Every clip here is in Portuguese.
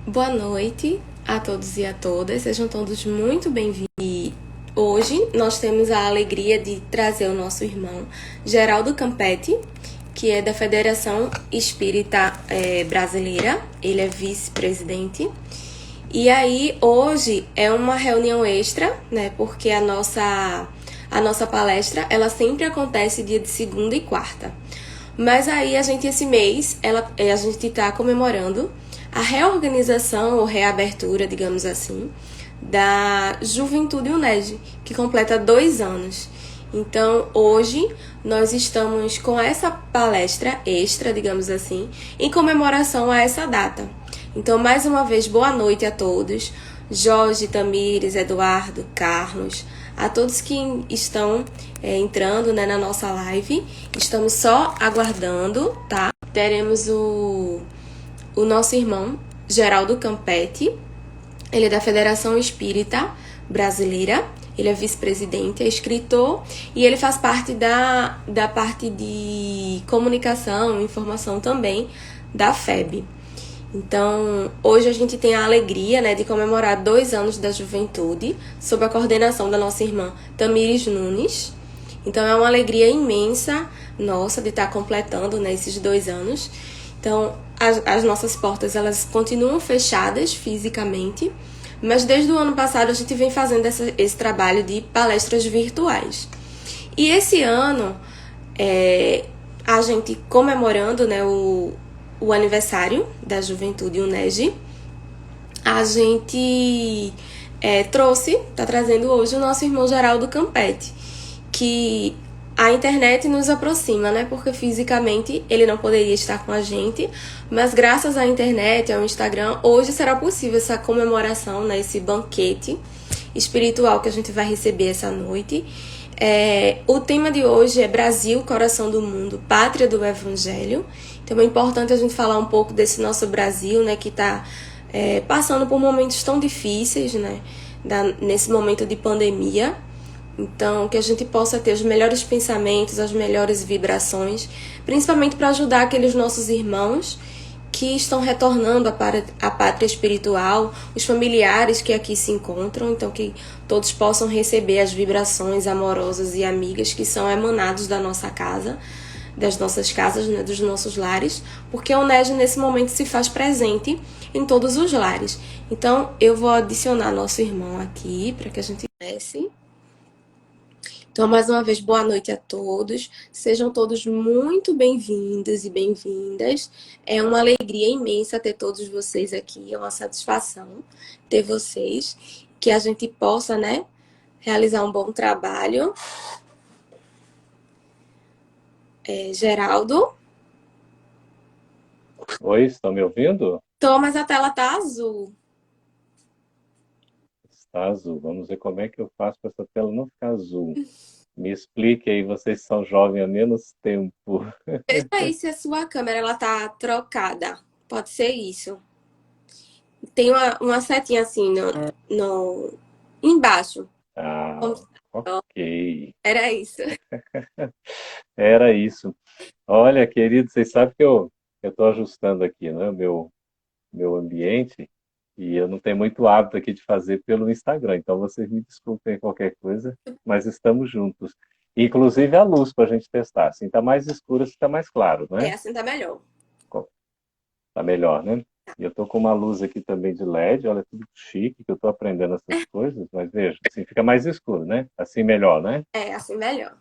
Boa noite a todos e a todas, sejam todos muito bem-vindos. Hoje nós temos a alegria de trazer o nosso irmão Geraldo Campetti, que é da Federação Espírita Brasileira, ele é vice-presidente. E aí hoje é uma reunião extra, né? Porque a nossa palestra ela sempre acontece dia de segunda e quarta. Mas aí esse mês, a gente está comemorando a reorganização ou reabertura, digamos assim, da Juventude UNED, que completa 2 anos. Então, hoje, nós estamos com essa palestra extra, digamos assim, em comemoração a essa data. Então, mais uma vez, boa noite a todos. Jorge, Tamires, Eduardo, Carlos, a todos que estão entrando, né, na nossa live. Estamos só aguardando, tá? Teremos o nosso irmão Geraldo Campetti. Ele é da Federação Espírita Brasileira. Ele é vice-presidente, é escritor e ele faz parte da parte de comunicação e informação também da FEB. Então, hoje a gente tem a alegria, né, de comemorar 2 anos da juventude, sob a coordenação da nossa irmã Tamires Nunes. Então, é uma alegria imensa nossa de estar completando, né, esses 2 anos. Então, as nossas portas, elas continuam fechadas fisicamente, mas desde o ano passado a gente vem fazendo esse trabalho de palestras virtuais. E esse ano, a gente comemorando, né, o aniversário da Juventude UNED, a gente está trazendo hoje o nosso irmão Geraldo Campetti, que a internet nos aproxima, né? Porque fisicamente ele não poderia estar com a gente, mas graças à internet, ao Instagram, hoje será possível essa comemoração, né? Esse banquete espiritual que a gente vai receber essa noite. O tema de hoje é Brasil, coração do mundo, pátria do Evangelho. Então é importante a gente falar um pouco desse nosso Brasil, né? Que está passando por momentos tão difíceis, né? Nesse momento de pandemia. Então, que a gente possa ter os melhores pensamentos, as melhores vibrações, principalmente para ajudar aqueles nossos irmãos que estão retornando à pátria espiritual, os familiares que aqui se encontram, então que todos possam receber as vibrações amorosas e amigas que são emanados da nossa casa, das nossas casas, né, dos nossos lares, porque a UNED nesse momento se faz presente em todos os lares. Então, eu vou adicionar nosso irmão aqui para que a gente comece. Então, mais uma vez, boa noite a todos. Sejam todos muito bem-vindos e bem-vindas. É uma alegria imensa ter todos vocês aqui. É uma satisfação ter vocês. Que a gente possa, né, realizar um bom trabalho. Geraldo? Oi, estão me ouvindo? Tô, mas a tela tá azul. Está azul. Vamos ver como é que eu faço para essa tela não ficar azul. Me explique aí, vocês são jovens há menos tempo. Veja aí se a sua câmera ela tá trocada. Pode ser isso. Tem uma setinha assim embaixo. Ah, ok. Era isso. Era isso. Olha, querido, vocês sabem que eu estou ajustando aqui, né, meu ambiente e eu não tenho muito hábito aqui de fazer pelo Instagram. Então vocês me desculpem qualquer coisa, mas estamos juntos. Inclusive a luz para a gente testar. Assim está mais escuro, assim está mais claro, né? Assim tá melhor. Tá melhor, né? E eu tô com uma luz aqui também de LED, olha, tudo chique, que eu tô aprendendo essas coisas, mas veja, assim fica mais escuro, né? Assim melhor, né? Assim melhor.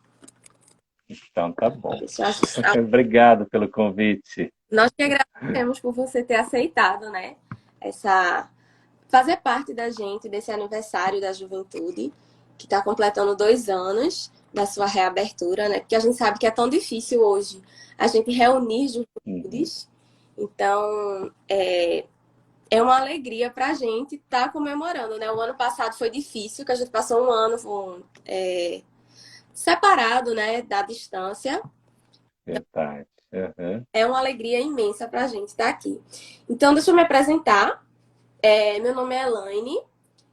Então tá bom. Deixa eu ajustar. Obrigado pelo convite. Nós que agradecemos por você ter aceitado, né? Essa fazer parte da gente desse aniversário da juventude, que está completando 2 anos da sua reabertura, né? Porque a gente sabe que é tão difícil hoje a gente reunir Uhum. juventudes. Então, é uma alegria para a gente estar comemorando, né? O ano passado foi difícil, que a gente passou um ano separado, né, da distância. Verdade. Uhum. É uma alegria imensa para a gente estar aqui. Então, deixa eu me apresentar. Meu nome é Elaine,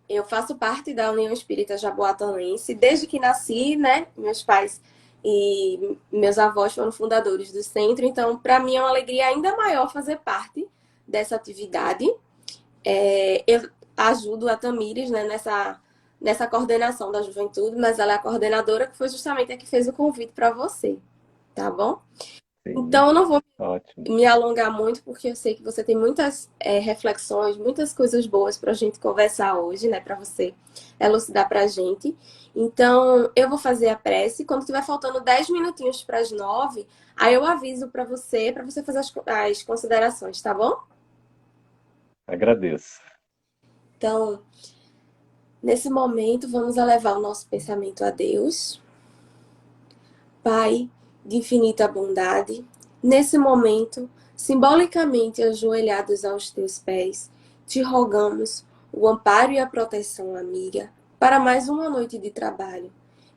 eu faço parte da União Espírita Jaboatanense desde que nasci, né? Meus pais e meus avós foram fundadores do centro, então, para mim é uma alegria ainda maior fazer parte dessa atividade. Eu ajudo a Tamires, né, nessa coordenação da juventude, mas ela é a coordenadora que foi justamente a que fez o convite para você, tá bom? Sim, Então, eu não vou ótimo. me alongar muito, porque eu sei que você tem muitas reflexões, muitas coisas boas para a gente conversar hoje, né? Para você elucidar para a gente. Então, eu vou fazer a prece. Quando tiver faltando 10 minutinhos para as 9, aí eu aviso para você fazer as considerações, tá bom? Agradeço. Então, nesse momento, vamos elevar o nosso pensamento a Deus. Pai de infinita bondade, nesse momento, simbolicamente ajoelhados aos teus pés, te rogamos o amparo e a proteção amiga para mais uma noite de trabalho.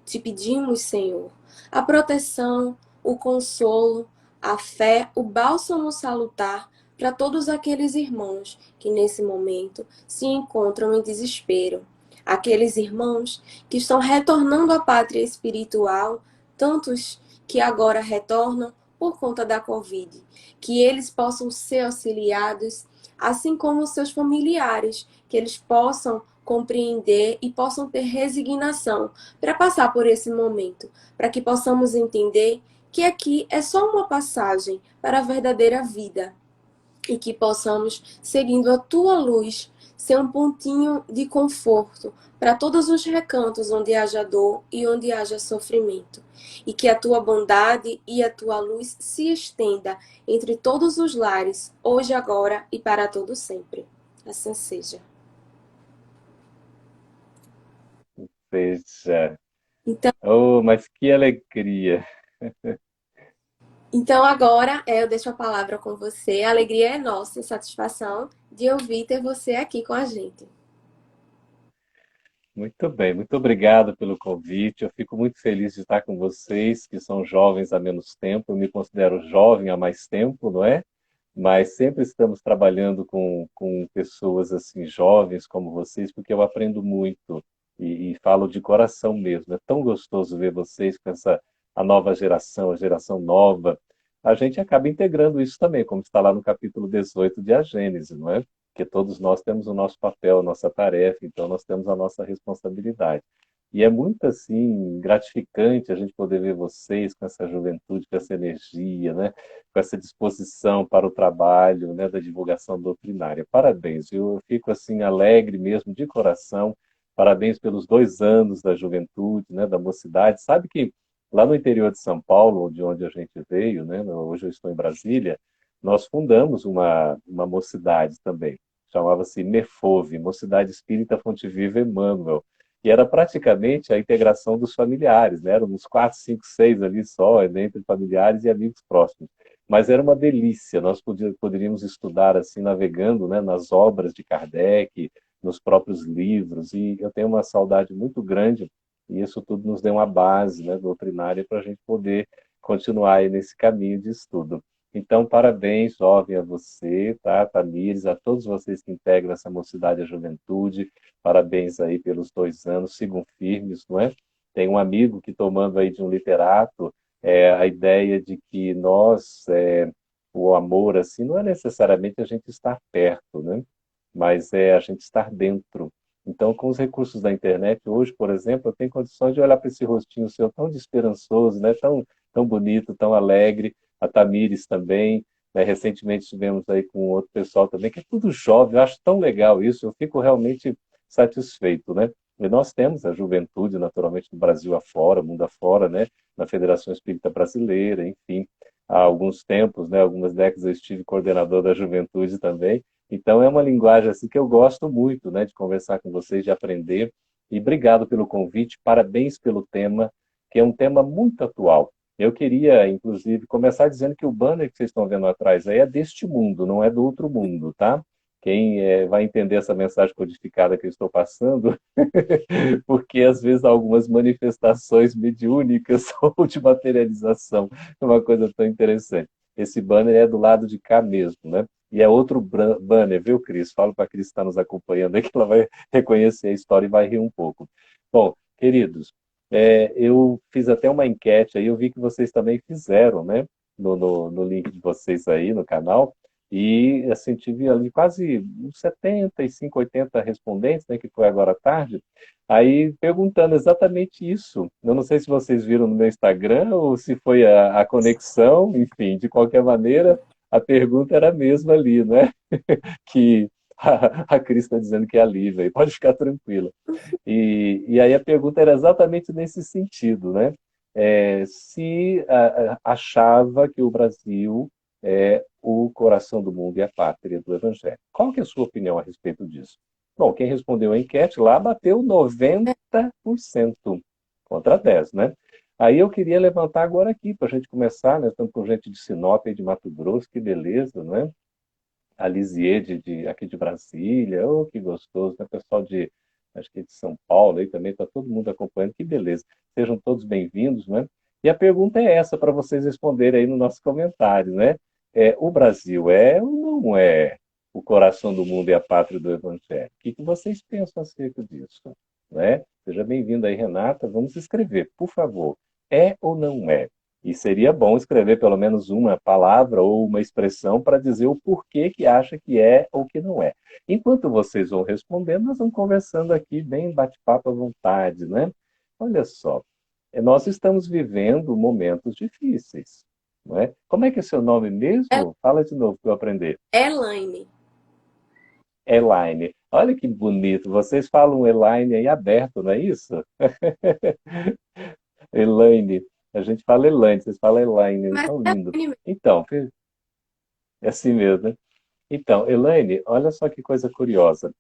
Te pedimos, Senhor, a proteção, o consolo, a fé, o bálsamo salutar para todos aqueles irmãos que nesse momento se encontram em desespero. Aqueles irmãos que estão retornando à pátria espiritual, tantos que agora retornam por conta da Covid, que eles possam ser auxiliados, assim como seus familiares, que eles possam compreender e possam ter resignação para passar por esse momento, para que possamos entender que aqui é só uma passagem para a verdadeira vida e que possamos, seguindo a tua luz, ser um pontinho de conforto para todos os recantos onde haja dor e onde haja sofrimento. E que a tua bondade e a tua luz se estenda entre todos os lares, hoje, agora e para todo sempre. Assim seja. Seja. Então, Oh, mas que alegria. então agora eu deixo a palavra com você. A alegria é nossa, a satisfação de ouvir ter você aqui com a gente. Muito bem, muito obrigado pelo convite. Eu fico muito feliz de estar com vocês, que são jovens há menos tempo. Eu me considero jovem há mais tempo, não é? Mas sempre estamos trabalhando com pessoas assim jovens como vocês, porque eu aprendo muito e falo de coração mesmo. É tão gostoso ver vocês com essa a nova geração, a geração nova. A gente acaba integrando isso também, como está lá no capítulo 18 de A Gênese, não é? Porque todos nós temos o nosso papel, a nossa tarefa, então nós temos a nossa responsabilidade. E é muito assim gratificante a gente poder ver vocês com essa juventude, com essa energia, né? Com essa disposição para o trabalho, né, da divulgação doutrinária. Parabéns, eu fico assim alegre mesmo de coração. Parabéns pelos 2 anos da juventude, né, da mocidade. Sabe que lá no interior de São Paulo, de onde a gente veio, né, hoje eu estou em Brasília, nós fundamos uma mocidade também. Chamava-se MEFOV, Mocidade Espírita Fonte Viva Emmanuel. E era praticamente a integração dos familiares, né? Éramos 4, 5, 6 ali só, entre familiares e amigos próximos. Mas era uma delícia, nós poderíamos estudar assim, navegando, né, nas obras de Kardec, nos próprios livros, e eu tenho uma saudade muito grande, e isso tudo nos deu uma base, né, doutrinária para a gente poder continuar aí nesse caminho de estudo. Então, parabéns, jovem, a você, tá, Tamires, a todos vocês que integram essa mocidade e a juventude, parabéns aí pelos 2 anos, sigam firmes, não é? Tem um amigo que, tomando aí de um literato, a ideia de que o amor, assim, não é necessariamente a gente estar perto, né? Mas é a gente estar dentro. Então, com os recursos da internet, hoje, por exemplo, eu tenho condições de olhar para esse rostinho seu tão desesperançoso, né? Tão bonito, tão alegre, a Tamires também, né? Recentemente estivemos aí com outro pessoal também, que é tudo jovem, eu acho tão legal isso, eu fico realmente satisfeito, né? E nós temos a juventude, naturalmente, no Brasil afora, mundo afora, né? Na Federação Espírita Brasileira, enfim. Há alguns tempos, né? Algumas décadas eu estive coordenador da juventude também. Então é uma linguagem assim que eu gosto muito, né? De conversar com vocês, de aprender. E obrigado pelo convite, parabéns pelo tema, que é um tema muito atual. Eu queria, inclusive, começar dizendo que o banner que vocês estão vendo atrás aí é deste mundo, não é do outro mundo, tá? Quem vai entender essa mensagem codificada que eu estou passando, porque às vezes há algumas manifestações mediúnicas ou de materialização, é uma coisa tão interessante. Esse banner é do lado de cá mesmo, né? E é outro banner, viu, Cris? Falo para a Cris que está nos acompanhando aí que ela vai reconhecer a história e vai rir um pouco. Bom, queridos, eu fiz até uma enquete aí, eu vi que vocês também fizeram, né? No link de vocês aí no canal. E assim, tive ali quase uns 75, 80 respondentes, né, que foi agora à tarde, aí perguntando exatamente isso. Eu não sei se vocês viram no meu Instagram ou se foi a conexão, enfim, de qualquer maneira, a pergunta era a mesma ali, né? Que a Cris está dizendo que é a Lívia, e pode ficar tranquila. E aí a pergunta era exatamente nesse sentido, né? Se achava que o Brasil é o coração do mundo e a pátria do Evangelho. Qual que é a sua opinião a respeito disso? Bom, quem respondeu a enquete lá bateu 90% contra 10, né? Aí eu queria levantar agora aqui para a gente começar, né? Estamos com gente de Sinop e de Mato Grosso, que beleza, né? A Lisier aqui de Brasília, oh, que gostoso, né? Pessoal acho que de São Paulo aí também, está todo mundo acompanhando, que beleza. Sejam todos bem-vindos, né? E a pergunta é essa para vocês responderem aí no nosso comentário, né? O Brasil é ou não é o coração do mundo e a pátria do Evangelho? O que vocês pensam acerca disso? Né? Seja bem-vinda aí, Renata. Vamos escrever, por favor. É ou não é? E seria bom escrever pelo menos uma palavra ou uma expressão para dizer o porquê que acha que é ou que não é. Enquanto vocês vão respondendo, nós vamos conversando aqui, bem bate-papo à vontade, né? Olha só, nós estamos vivendo momentos difíceis, não é? Como é que é seu nome mesmo? Fala de novo para eu aprender. Elaine. Elaine. Olha que bonito. Vocês falam Elaine aí aberto, não é isso? Elaine. A gente fala Elaine, vocês falam Elaine. Mas Tão é lindo. Elaine mesmo. Então, é assim mesmo, né? Então, Elaine, olha só que coisa curiosa.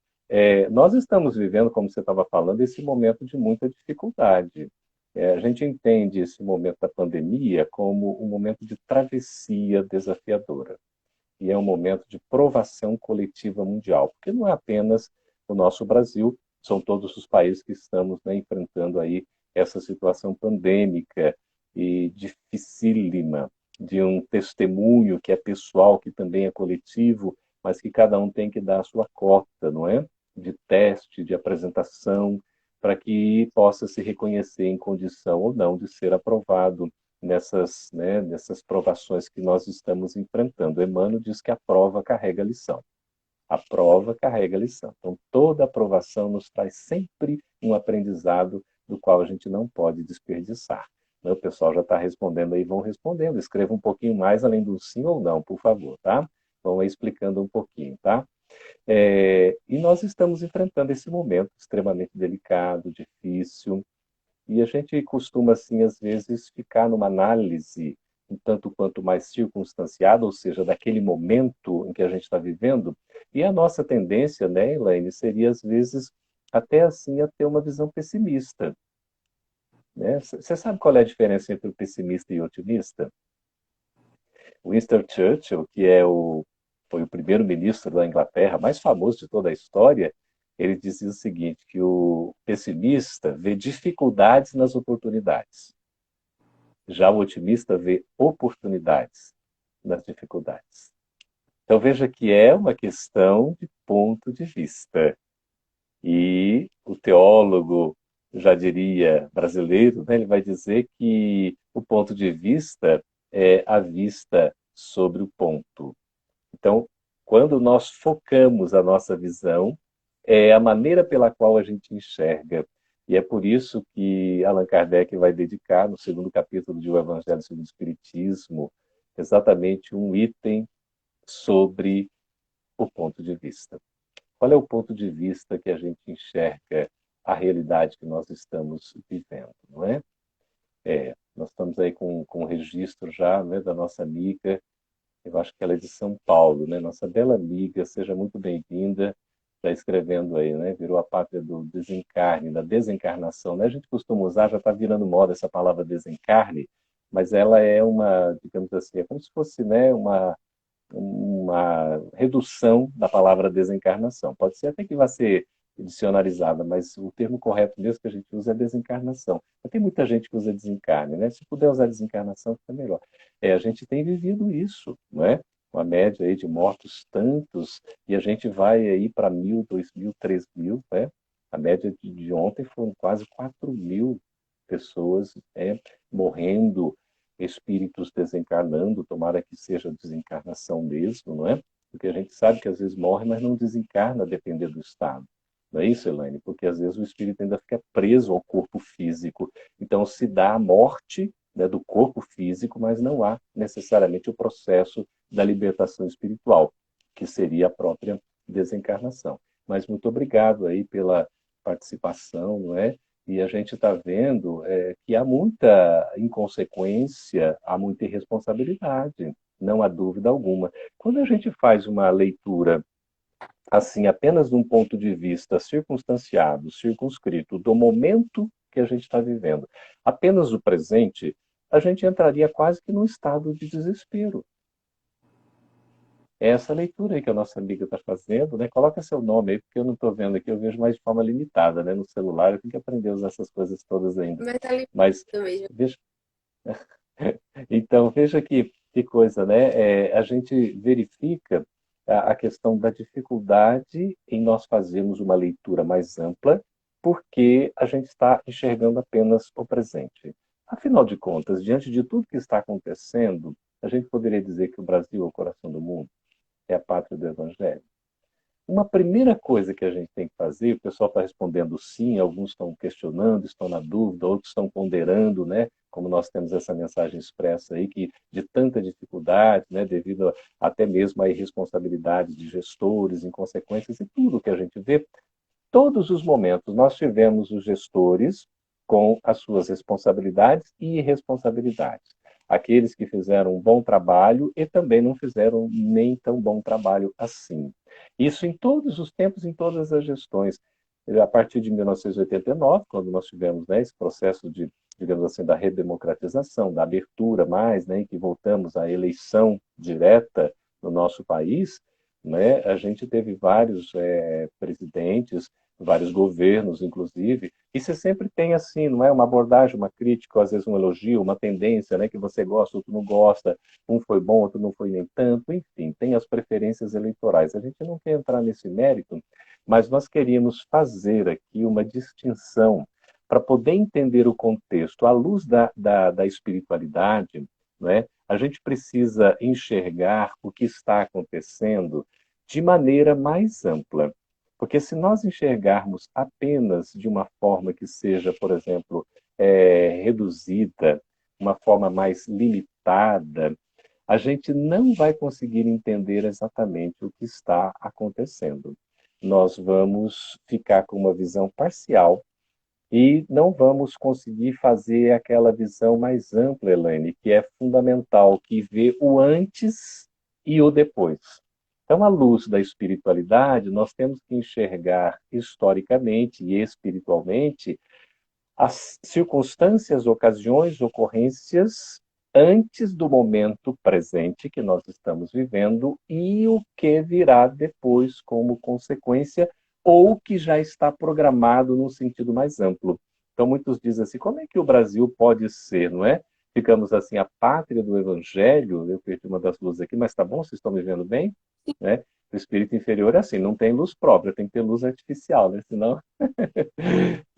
Nós estamos vivendo, como você estava falando, esse momento de muita dificuldade. A gente entende esse momento da pandemia como um momento de travessia desafiadora. E é um momento de provação coletiva mundial, porque não é apenas o nosso Brasil, são todos os países que estamos, né, enfrentando aí essa situação pandêmica e dificílima de um testemunho que é pessoal, que também é coletivo, mas que cada um tem que dar a sua cota, não é? De teste, de apresentação, para que possa se reconhecer em condição ou não de ser aprovado nessas provações que nós estamos enfrentando. Emmanuel diz que a prova carrega a lição. A prova carrega a lição. Então, toda aprovação nos traz sempre um aprendizado do qual a gente não pode desperdiçar. Né? O pessoal já está respondendo aí, vão respondendo. Escreva um pouquinho mais além do sim ou não, por favor, tá? Vão aí explicando um pouquinho, tá? E nós estamos enfrentando esse momento extremamente delicado, difícil, e a gente costuma, assim, às vezes, ficar numa análise um tanto quanto mais circunstanciada, ou seja, daquele momento em que a gente está vivendo, e a nossa tendência, né, Elaine, seria, às vezes, até assim, a ter uma visão pessimista. Né? Você sabe qual é a diferença entre o pessimista e o otimista? Winston Churchill, foi o primeiro-ministro da Inglaterra, mais famoso de toda a história, ele dizia o seguinte, que o pessimista vê dificuldades nas oportunidades. Já o otimista vê oportunidades nas dificuldades. Então veja que é uma questão de ponto de vista. E o teólogo, já diria brasileiro, né, ele vai dizer que o ponto de vista é a vista sobre o ponto. Então, quando nós focamos a nossa visão, é a maneira pela qual a gente enxerga. E é por isso que Allan Kardec vai dedicar, no segundo capítulo de O Evangelho segundo o Espiritismo, exatamente um item sobre o ponto de vista. Qual é o ponto de vista que a gente enxerga a realidade que nós estamos vivendo, não é? Nós estamos aí com um registro já, né, da nossa amiga, eu acho que ela é de São Paulo, né? Nossa bela amiga, seja muito bem-vinda. Está escrevendo aí, né? Virou a pátria do desencarne, da desencarnação, né? A gente costuma usar, já está virando moda essa palavra desencarne, mas ela é uma, digamos assim, é como se fosse, né, uma redução da palavra desencarnação. Pode ser até que vá ser dicionarizada, mas o termo correto mesmo que a gente usa é desencarnação. Mas tem muita gente que usa desencarne, né? Se puder usar desencarnação, fica melhor. A gente tem vivido isso, não é? Uma média aí de mortos tantos, e a gente vai aí para 1.000, 2.000, 3.000, né? A média de ontem foram quase 4.000 pessoas morrendo, espíritos desencarnando, tomara que seja desencarnação mesmo, não é? porque a gente sabe que às vezes morre, mas não desencarna a depender do estado. Não é isso, Elaine? Porque às vezes o espírito ainda fica preso ao corpo físico. Então se dá a morte, né, do corpo físico, mas não há necessariamente o processo da libertação espiritual, que seria a própria desencarnação. Mas muito obrigado aí pela participação, não é? E a gente está vendo que há muita inconsequência, há muita irresponsabilidade, não há dúvida alguma. Quando a gente faz uma leitura assim, apenas de um ponto de vista circunstanciado, circunscrito do momento que a gente está vivendo, apenas o presente, a gente entraria quase que num estado de desespero. É essa leitura aí que a nossa amiga está fazendo, né? Coloca seu nome aí, porque eu não estou vendo aqui, eu vejo mais de forma limitada, né? No celular, eu tenho que aprender a usar essas coisas todas ainda. Mas tá lindo Mas mesmo. veja, então veja que coisa, né? A gente verifica a questão da dificuldade em nós fazermos uma leitura mais ampla, porque a gente está enxergando apenas o presente. Afinal de contas, diante de tudo que está acontecendo, a gente poderia dizer que o Brasil é o coração do mundo, é a pátria do Evangelho. Uma primeira coisa que a gente tem que fazer, o pessoal está respondendo sim, alguns estão questionando, estão na dúvida, outros estão ponderando, né? Como nós temos essa mensagem expressa aí, que de tanta dificuldade, né, devido até mesmo à irresponsabilidade de gestores, inconsequências e tudo que a gente vê, todos os momentos nós tivemos os gestores com as suas responsabilidades e irresponsabilidades. Aqueles que fizeram um bom trabalho e também não fizeram nem tão bom trabalho assim. Isso em todos os tempos, em todas as gestões. A partir de 1989, quando nós tivemos, né, esse processo de, digamos assim, da redemocratização, da abertura mais, né, em que voltamos à eleição direta no nosso país, né, a gente teve vários presidentes, vários governos, inclusive, e você sempre tem assim, não é uma abordagem, uma crítica, ou às vezes um elogio, uma tendência, né, que você gosta, outro não gosta, um foi bom, outro não foi nem tanto, enfim, tem as preferências eleitorais. A gente não quer entrar nesse mérito, mas nós queríamos fazer aqui uma distinção para poder entender o contexto à luz da espiritualidade, não é? A gente precisa enxergar o que está acontecendo de maneira mais ampla. Porque se nós enxergarmos apenas de uma forma que seja, por exemplo, reduzida, uma forma mais limitada, a gente não vai conseguir entender exatamente o que está acontecendo. Nós vamos ficar com uma visão parcial e não vamos conseguir fazer aquela visão mais ampla, Elaine, que é fundamental, que vê o antes e o depois. Então, à luz da espiritualidade, nós temos que enxergar historicamente e espiritualmente as circunstâncias, ocasiões, ocorrências antes do momento presente que nós estamos vivendo e o que virá depois como consequência ou que já está programado num sentido mais amplo. Então, muitos dizem assim, como é que o Brasil pode ser, não é? Ficamos assim, a pátria do Evangelho, eu perdi uma das luzes aqui, mas tá bom, vocês estão me vendo bem? Né? O espírito inferior é assim, não tem luz própria, tem que ter luz artificial, né? Senão...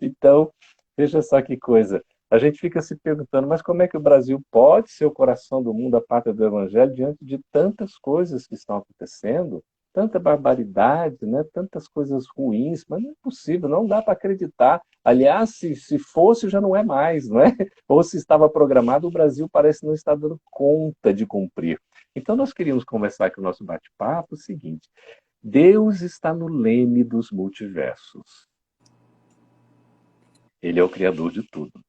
Então, veja só que coisa. A gente fica se perguntando, mas como é que o Brasil pode ser o coração do mundo, a pátria do Evangelho, diante de tantas coisas que estão acontecendo, tanta barbaridade, né? Tantas coisas ruins, mas não é possível, não dá para acreditar. Aliás, se fosse, já não é mais, não é? Ou se estava programado, o Brasil parece não estar dando conta de cumprir. Então, nós queríamos conversar aqui no nosso bate-papo o seguinte: Deus está no leme dos multiversos. Ele é o criador de tudo.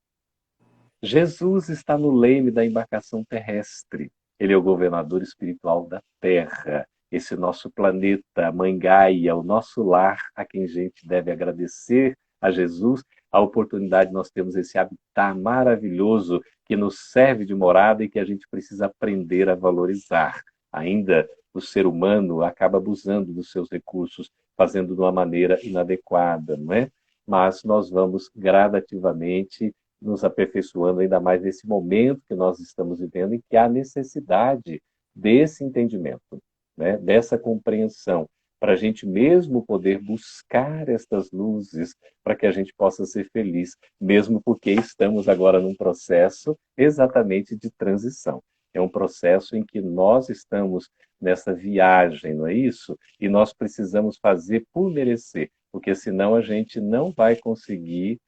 Jesus está no leme da embarcação terrestre. Ele é o governador espiritual da Terra. Esse nosso planeta, a Mãe Gaia, o nosso lar, a quem a gente deve agradecer a Jesus a oportunidade de nós termos esse habitat maravilhoso que nos serve de morada e que a gente precisa aprender a valorizar. Ainda o ser humano acaba abusando dos seus recursos, fazendo de uma maneira inadequada, não é? Mas nós vamos gradativamente nos aperfeiçoando ainda mais nesse momento que nós estamos vivendo, em que há necessidade desse entendimento, né? Dessa compreensão, para a gente mesmo poder buscar estas luzes, para que a gente possa ser feliz, mesmo porque estamos agora num processo exatamente de transição. É um processo em que nós estamos nessa viagem, não é isso? E nós precisamos fazer por merecer, porque senão a gente não vai conseguir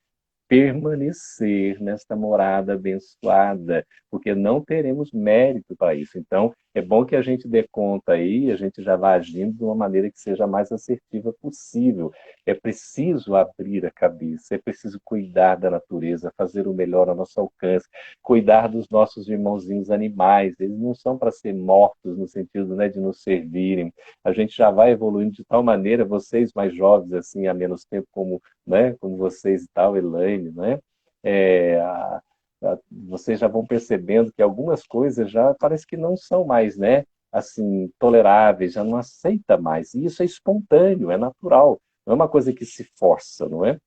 permanecer nesta morada abençoada, porque não teremos mérito para isso. Então, é bom que a gente dê conta aí, a gente já vá agindo de uma maneira que seja a mais assertiva possível. É preciso abrir a cabeça, é preciso cuidar da natureza, fazer o melhor ao nosso alcance, cuidar dos nossos irmãozinhos animais. Eles não são para ser mortos no sentido, né, de nos servirem. A gente já vai evoluindo de tal maneira, vocês mais jovens, assim, há menos tempo, como, né, como vocês e tal, Elaine, né? É, vocês já vão percebendo que algumas coisas já parece que não são mais, né? Assim, toleráveis, já não aceita mais. E isso é espontâneo, é natural. Não é uma coisa que se força, não é?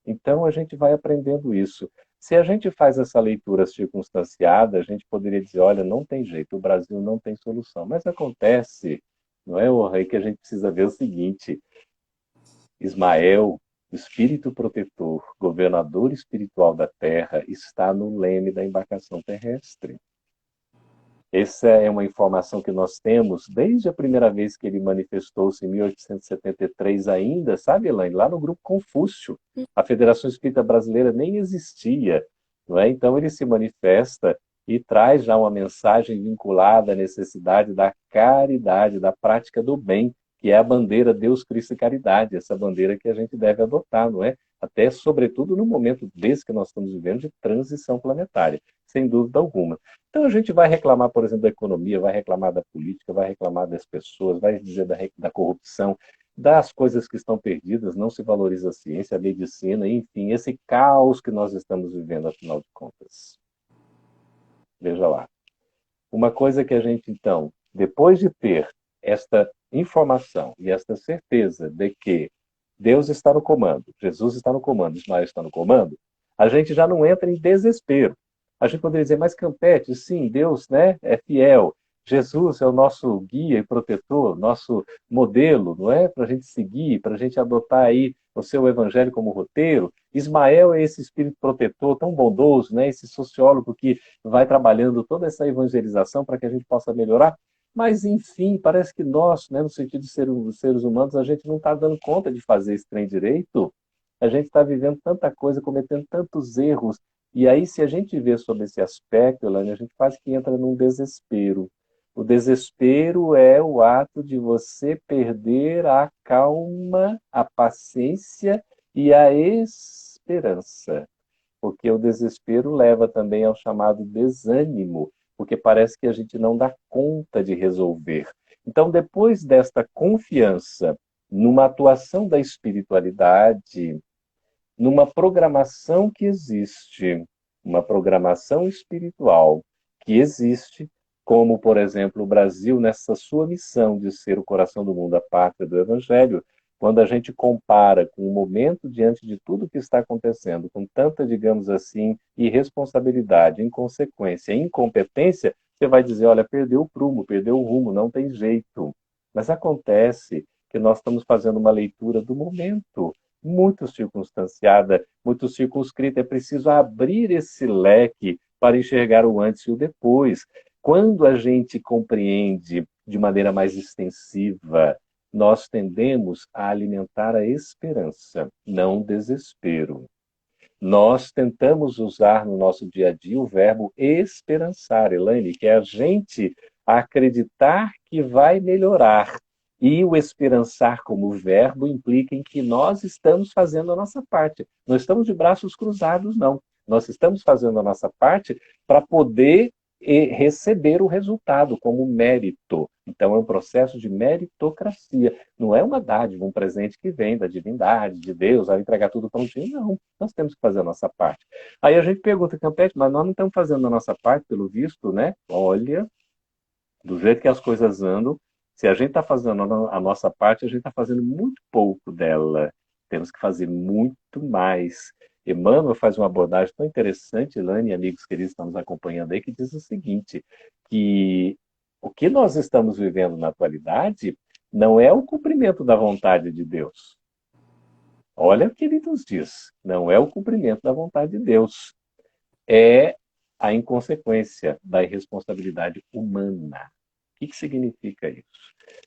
Então a gente vai aprendendo isso. Se a gente faz essa leitura circunstanciada, a gente poderia dizer, olha, não tem jeito, o Brasil não tem solução. Mas acontece, não é, o rei, que a gente precisa ver o seguinte: Ismael, espírito protetor, governador espiritual da terra, está no leme da embarcação terrestre. Essa é uma informação que nós temos desde a primeira vez que ele manifestou-se em 1873 ainda, sabe, Elaine? Lá no Grupo Confúcio. A Federação Espírita Brasileira nem existia, não é? Então ele se manifesta e traz já uma mensagem vinculada à necessidade da caridade, da prática do bem, que é a bandeira Deus, Cristo e Caridade, essa bandeira que a gente deve adotar, não é? Até, sobretudo, no momento desse que nós estamos vivendo de transição planetária, sem dúvida alguma. Então a gente vai reclamar, por exemplo, da economia, vai reclamar da política, vai reclamar das pessoas, vai dizer da corrupção, das coisas que estão perdidas, não se valoriza a ciência, a medicina, enfim, esse caos que nós estamos vivendo, afinal de contas. Veja lá. Uma coisa que a gente, então, depois de ter esta informação e esta certeza de que Deus está no comando, Jesus está no comando, Ismael está no comando, a gente já não entra em desespero. A gente poderia dizer, mas Campete, sim, Deus, né, é fiel. Jesus é o nosso guia e protetor, nosso modelo, não é? Para a gente seguir, para a gente adotar aí o seu evangelho como roteiro. Ismael é esse espírito protetor tão bondoso, né? Esse sociólogo que vai trabalhando toda essa evangelização para que a gente possa melhorar. Mas, enfim, parece que nós, né, no sentido de seres humanos, a gente não está dando conta de fazer esse trem direito. A gente está vivendo tanta coisa, cometendo tantos erros. E aí, se a gente vê sobre esse aspecto, Elaine, a gente quase que entra num desespero. O desespero é o ato de você perder a calma, a paciência e a esperança. Porque o desespero leva também ao chamado desânimo, porque parece que a gente não dá conta de resolver. Então, depois desta confiança numa atuação da espiritualidade, numa programação que existe, uma programação espiritual que existe, como, por exemplo, o Brasil, nessa sua missão de ser o coração do mundo, a pátria do Evangelho, quando a gente compara com o momento diante de tudo que está acontecendo, com tanta, digamos assim, irresponsabilidade, inconsequência, incompetência, você vai dizer, olha, perdeu o prumo, perdeu o rumo, não tem jeito. Mas acontece que nós estamos fazendo uma leitura do momento, muito circunstanciada, muito circunscrita. É preciso abrir esse leque para enxergar o antes e o depois. Quando a gente compreende de maneira mais extensiva, nós tendemos a alimentar a esperança, não o desespero. Nós tentamos usar no nosso dia a dia o verbo esperançar, Elaine, que é a gente acreditar que vai melhorar. E o esperançar como verbo implica em que nós estamos fazendo a nossa parte. Não estamos de braços cruzados, não. Nós estamos fazendo a nossa parte para poder receber o resultado como mérito. Então, é um processo de meritocracia. Não é uma dádiva, um presente que vem da divindade, de Deus, vai entregar tudo prontinho. Não, nós temos que fazer a nossa parte. Aí a gente pergunta, Campete, mas nós não estamos fazendo a nossa parte, pelo visto, né? Olha, do jeito que as coisas andam, se a gente está fazendo a nossa parte, a gente está fazendo muito pouco dela. Temos que fazer muito mais. Emmanuel faz uma abordagem tão interessante, Elaine e amigos queridos que estão nos acompanhando aí, que diz o seguinte, que o que nós estamos vivendo na atualidade não é o cumprimento da vontade de Deus. Olha o que ele nos diz. Não é o cumprimento da vontade de Deus. É a inconsequência da irresponsabilidade humana. O que significa isso?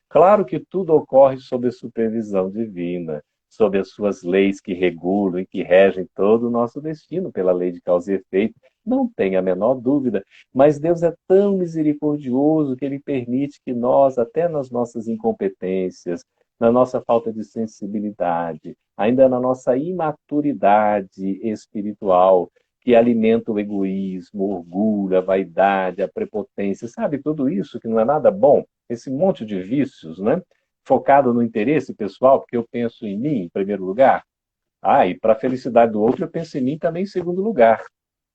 Claro que tudo ocorre sob a supervisão divina, sob as suas leis que regulam e que regem todo o nosso destino pela lei de causa e efeito, não tem a menor dúvida, mas Deus é tão misericordioso que Ele permite que nós, até nas nossas incompetências, na nossa falta de sensibilidade, ainda na nossa imaturidade espiritual, que alimenta o egoísmo, o orgulho, a vaidade, a prepotência, sabe, tudo isso que não é nada bom, esse monte de vícios, né? Focado no interesse pessoal, porque eu penso em mim em primeiro lugar. E para a felicidade do outro, eu penso em mim também em segundo lugar.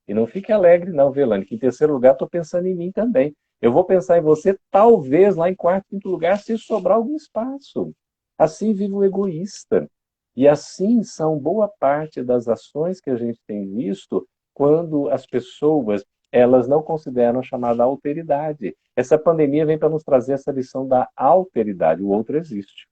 E não fique alegre, não, Velane, que em terceiro lugar estou pensando em mim também. Eu vou pensar em você, talvez, lá em quarto, quinto lugar, se sobrar algum espaço. Assim vive o egoísta. E assim são boa parte das ações que a gente tem visto quando as pessoas elas não consideram a chamada alteridade. Essa pandemia vem para nos trazer essa lição da alteridade. O outro existe.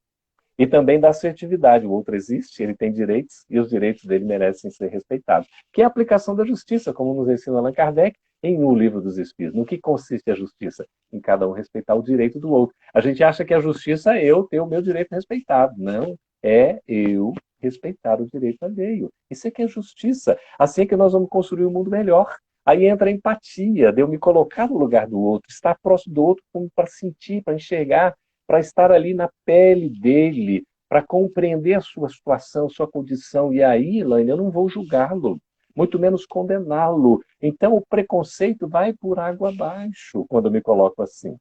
E também da assertividade. O outro existe, ele tem direitos e os direitos dele merecem ser respeitados. Que é a aplicação da justiça, como nos ensina Allan Kardec em O Livro dos Espíritos. No que consiste a justiça? Em cada um respeitar o direito do outro. A gente acha que a justiça é eu ter o meu direito respeitado. Não, é eu respeitar o direito alheio. Isso é que é justiça. Assim é que nós vamos construir um mundo melhor. Aí entra a empatia, de eu me colocar no lugar do outro, estar próximo do outro para sentir, para enxergar, para estar ali na pele dele, para compreender a sua situação, sua condição. E aí, Elaine, eu não vou julgá-lo, muito menos condená-lo. Então, o preconceito vai por água abaixo quando eu me coloco assim.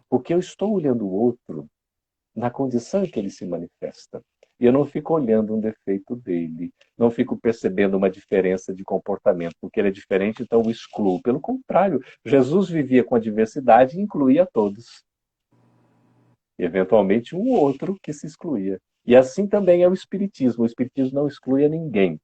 Porque eu estou olhando o outro na condição em que ele se manifesta. E eu não fico olhando um defeito dele, não fico percebendo uma diferença de comportamento, porque ele é diferente, então o excluo. Pelo contrário, Jesus vivia com a diversidade e incluía todos. Eventualmente um ou outro que se excluía. E assim também é o Espiritismo. O Espiritismo não exclui a ninguém.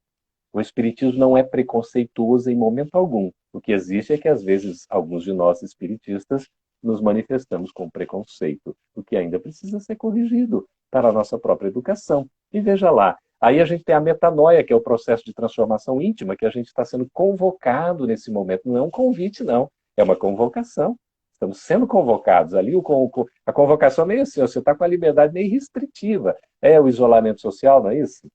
O Espiritismo não é preconceituoso em momento algum. O que existe é que, às vezes, alguns de nós espiritistas nos manifestamos com preconceito, o que ainda precisa ser corrigido para a nossa própria educação. E veja lá, aí a gente tem a metanoia, que é o processo de transformação íntima, que a gente está sendo convocado nesse momento. Não é um convite, não. É uma convocação. Estamos sendo convocados ali. A convocação é meio assim, você está com a liberdade meio restritiva. É o isolamento social, não é isso?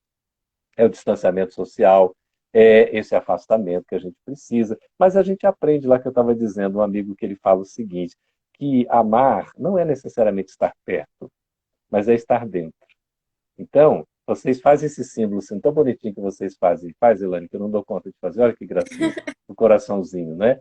É o distanciamento social, é esse afastamento que a gente precisa. Mas a gente aprende lá que eu estava dizendo, um amigo que ele fala o seguinte, que amar não é necessariamente estar perto, mas é estar dentro. Então, vocês fazem esse símbolo assim, tão bonitinho que vocês fazem. Faz, Elane, que eu não dou conta de fazer. Olha que gracinha. O coraçãozinho, né?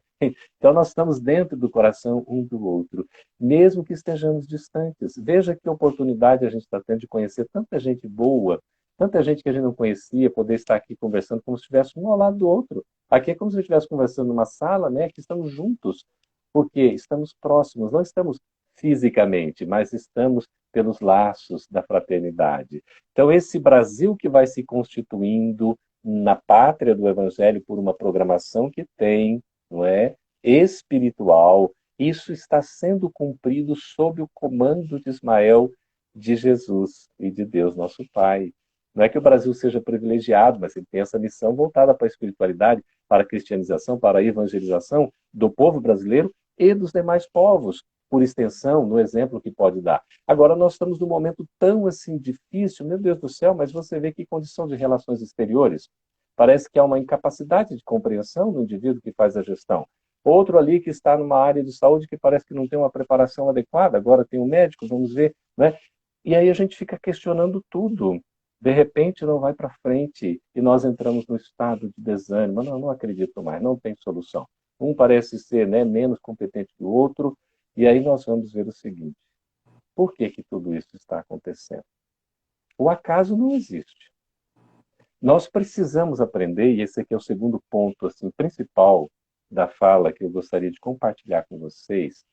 Então, nós estamos dentro do coração um do outro, mesmo que estejamos distantes. Veja que oportunidade a gente está tendo de conhecer tanta gente boa, tanta gente que a gente não conhecia, poder estar aqui conversando como se estivesse um ao lado do outro. Aqui é como se estivesse conversando numa sala, né? Que estamos juntos, porque estamos próximos, não estamos fisicamente, mas estamos pelos laços da fraternidade. Então, esse Brasil que vai se constituindo na pátria do Evangelho por uma programação que tem, não é, espiritual, isso está sendo cumprido sob o comando de Ismael, de Jesus e de Deus, nosso Pai. Não é que o Brasil seja privilegiado, mas ele tem essa missão voltada para a espiritualidade, para a cristianização, para a evangelização do povo brasileiro e dos demais povos, por extensão, no exemplo que pode dar. Agora, nós estamos num momento tão assim difícil, meu Deus do céu, mas você vê que condição de relações exteriores. Parece que há uma incapacidade de compreensão do indivíduo que faz a gestão. Outro ali que está numa área de saúde que parece que não tem uma preparação adequada, agora tem um médico, vamos ver, né? E aí a gente fica questionando tudo. De repente não vai para frente e nós entramos no estado de desânimo. Não acredito mais, não tem solução. Um parece ser, né, menos competente que o outro, e aí nós vamos ver o seguinte: por que tudo isso está acontecendo? O acaso não existe. Nós precisamos aprender, e esse aqui é o segundo ponto assim, principal da fala que eu gostaria de compartilhar com vocês.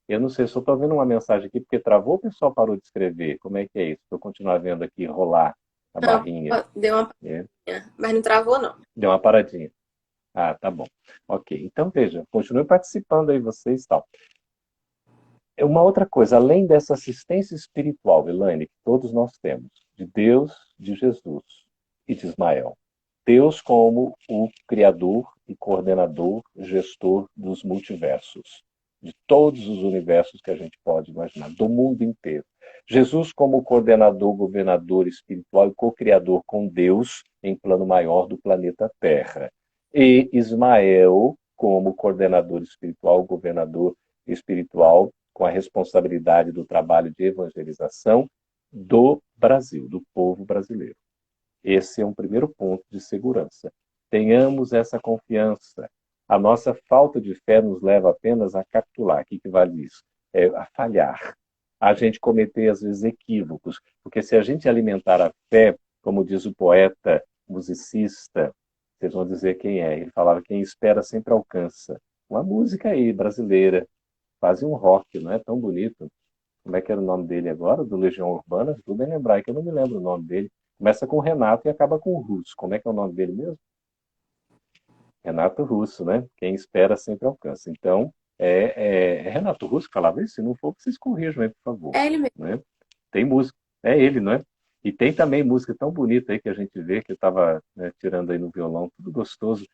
Eu não sei se eu estou vendo uma mensagem aqui, porque travou ou o pessoal parou de escrever? Como é que é isso? Para eu continuar vendo aqui rolar a Não, barrinha. deu uma paradinha, mas não travou, não. Deu uma paradinha. Tá bom. Ok. Então, veja, continue participando aí vocês e tal. Uma outra coisa, além dessa assistência espiritual, Elaine, que todos nós temos, de Deus, de Jesus e de Ismael, Deus como o criador e coordenador, gestor dos multiversos, de todos os universos que a gente pode imaginar, do mundo inteiro. Jesus como coordenador, governador espiritual e co-criador com Deus em plano maior do planeta Terra. E Ismael como coordenador espiritual, governador espiritual, com a responsabilidade do trabalho de evangelização do Brasil, do povo brasileiro. Esse é um primeiro ponto de segurança. Tenhamos essa confiança. A nossa falta de fé nos leva apenas a capitular. O que vale isso? É a falhar. A gente cometer, às vezes, equívocos. Porque se a gente alimentar a fé, como diz o poeta, musicista, vocês vão dizer quem é. Ele falava, quem espera sempre alcança. Uma música aí, brasileira. Quase um rock, não é tão bonito. Como é que era o nome dele agora? Do Legião Urbana? Tudo bem lembrar, que eu não me lembro o nome dele. Começa com Renato e acaba com Russo. Como é que é o nome dele mesmo? Renato Russo, né? Quem espera sempre alcança. Então, é Renato Russo que falava isso? Se não for, vocês corrijam aí, por favor. É ele mesmo. Né? Tem música. É ele, não é? E tem também música tão bonita aí que a gente vê, que eu estava, né, tirando aí no violão, tudo gostoso.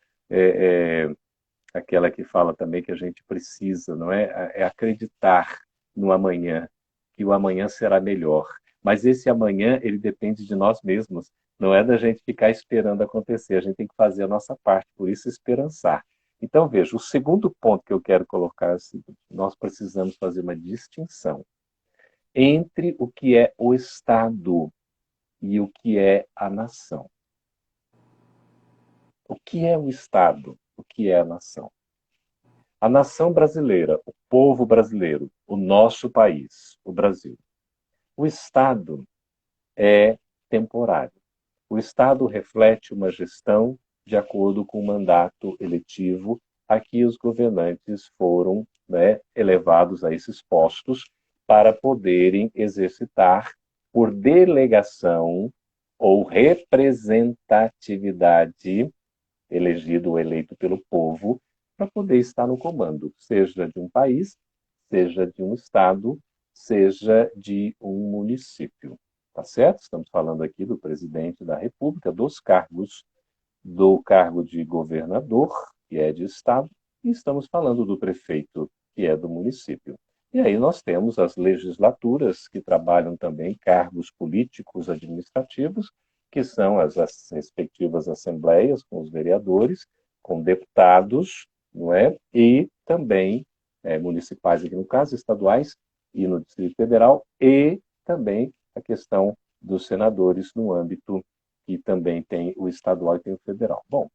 Aquela que fala também que a gente precisa, não é? É acreditar no amanhã, que o amanhã será melhor. Mas esse amanhã, ele depende de nós mesmos. Não é da gente ficar esperando acontecer. A gente tem que fazer a nossa parte, por isso esperançar. Então, veja, o segundo ponto que eu quero colocar é o seguinte: nós precisamos fazer uma distinção entre o que é o Estado e o que é a nação. O que é o Estado? O que é a nação? A nação brasileira, o povo brasileiro, o nosso país, o Brasil. O Estado é temporário. O Estado reflete uma gestão de acordo com o mandato eletivo a que os governantes foram, né, elevados a esses postos para poderem exercitar por delegação ou representatividade, elegido ou eleito pelo povo, para poder estar no comando, seja de um país, seja de um estado, seja de um município. Tá certo? Estamos falando aqui do presidente da República, dos cargos, do cargo de governador, que é de estado, e estamos falando do prefeito, que é do município. E aí nós temos as legislaturas, que trabalham também cargos políticos administrativos, que são as respectivas assembleias, com os vereadores, com deputados, não é? E também municipais, aqui no caso, estaduais e no Distrito Federal, e também a questão dos senadores no âmbito que também tem o estadual e tem o federal. Bom,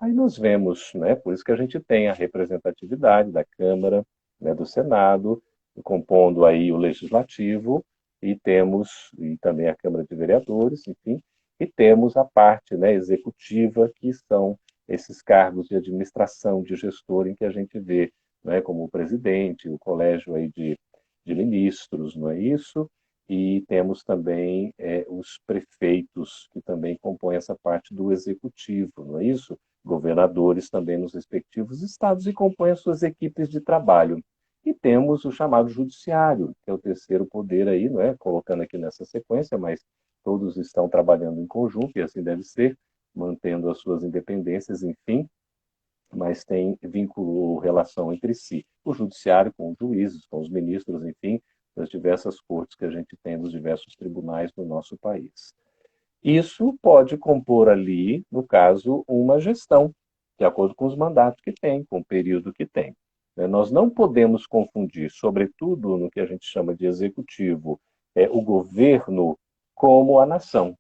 aí nós vemos, né, por isso que a gente tem a representatividade da Câmara, né, do Senado, compondo aí o Legislativo, e temos e também a Câmara de Vereadores, enfim, e temos a parte, né, executiva, que são esses cargos de administração, de gestor, em que a gente vê, né, como o presidente, o colégio aí de ministros, não é isso? E temos também os prefeitos, que também compõem essa parte do executivo, não é isso? Governadores também nos respectivos estados e compõem as suas equipes de trabalho. E temos o chamado judiciário, que é o terceiro poder aí, não é? Colocando aqui nessa sequência, mas todos estão trabalhando em conjunto, e assim deve ser, mantendo as suas independências, enfim, mas tem vínculo, relação entre si. O judiciário com os juízes, com os ministros, enfim, das diversas cortes que a gente tem nos diversos tribunais do nosso país. Isso pode compor ali, no caso, uma gestão, de acordo com os mandatos que tem, com o período que tem. Nós não podemos confundir, sobretudo no que a gente chama de executivo, o governo como a nação.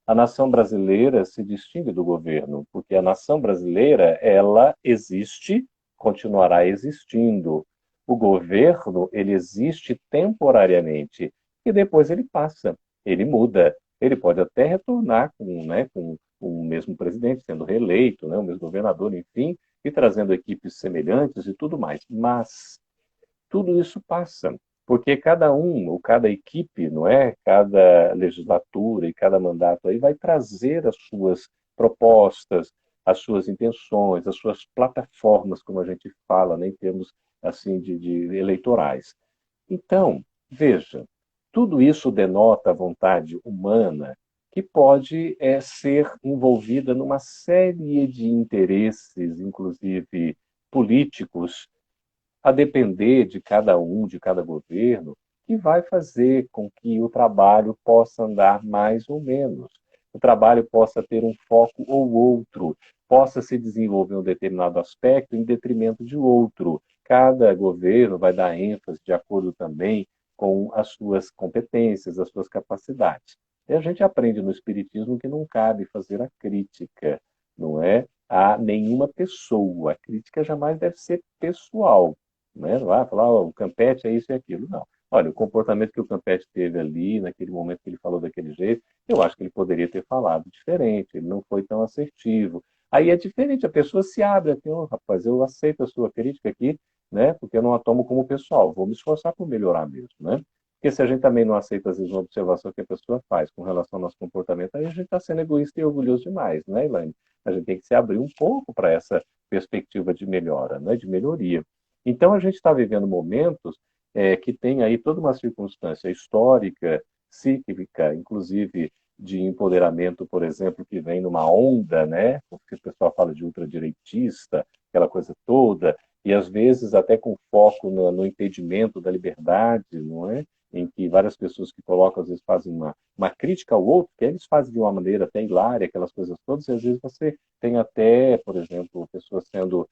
A nação brasileira se distingue do governo, porque a nação brasileira, ela existe, continuará existindo. O governo, ele existe temporariamente e depois ele passa, ele muda. Ele pode até retornar com o mesmo presidente sendo reeleito, né, o mesmo governador, enfim, e trazendo equipes semelhantes e tudo mais. Mas tudo isso passa, porque cada um, ou cada equipe, não é? Cada legislatura e cada mandato aí vai trazer as suas propostas, as suas intenções, as suas plataformas, como a gente fala, né, em termos assim de eleitorais. Então, veja, tudo isso denota a vontade humana que pode ser envolvida numa série de interesses, inclusive políticos, a depender de cada um, de cada governo, que vai fazer com que o trabalho possa andar mais ou menos. O trabalho possa ter um foco ou outro, possa se desenvolver um determinado aspecto em detrimento de outro. Cada governo vai dar ênfase de acordo também com as suas competências, as suas capacidades. E a gente aprende no Espiritismo que não cabe fazer a crítica, não é? A nenhuma pessoa. A crítica jamais deve ser pessoal, né? Não vai falar, oh, o Campeche é isso e aquilo. Não. Olha, o comportamento que o Campeche teve ali, naquele momento que ele falou daquele jeito, eu acho que ele poderia ter falado diferente, ele não foi tão assertivo. Aí é diferente, a pessoa se abre aqui, oh, rapaz, eu aceito a sua crítica aqui, né? Porque eu não a tomo como pessoal, vou me esforçar por melhorar mesmo, né? Porque se a gente também não aceita, às vezes, uma observação que a pessoa faz com relação ao nosso comportamento, aí a gente está sendo egoísta e orgulhoso demais, né, Elaine? A gente tem que se abrir um pouco para essa perspectiva de melhora, né, de melhoria. Então, a gente está vivendo momentos que tem aí toda uma circunstância histórica, cíclica, inclusive de empoderamento, por exemplo, que vem numa onda, né? Porque o pessoal fala de ultradireitista, aquela coisa toda, e às vezes até com foco no impedimento da liberdade, não é? Em que várias pessoas que colocam, às vezes, fazem uma crítica ao outro, que eles fazem de uma maneira até hilária, aquelas coisas todas, e às vezes você tem até, por exemplo, pessoas sendo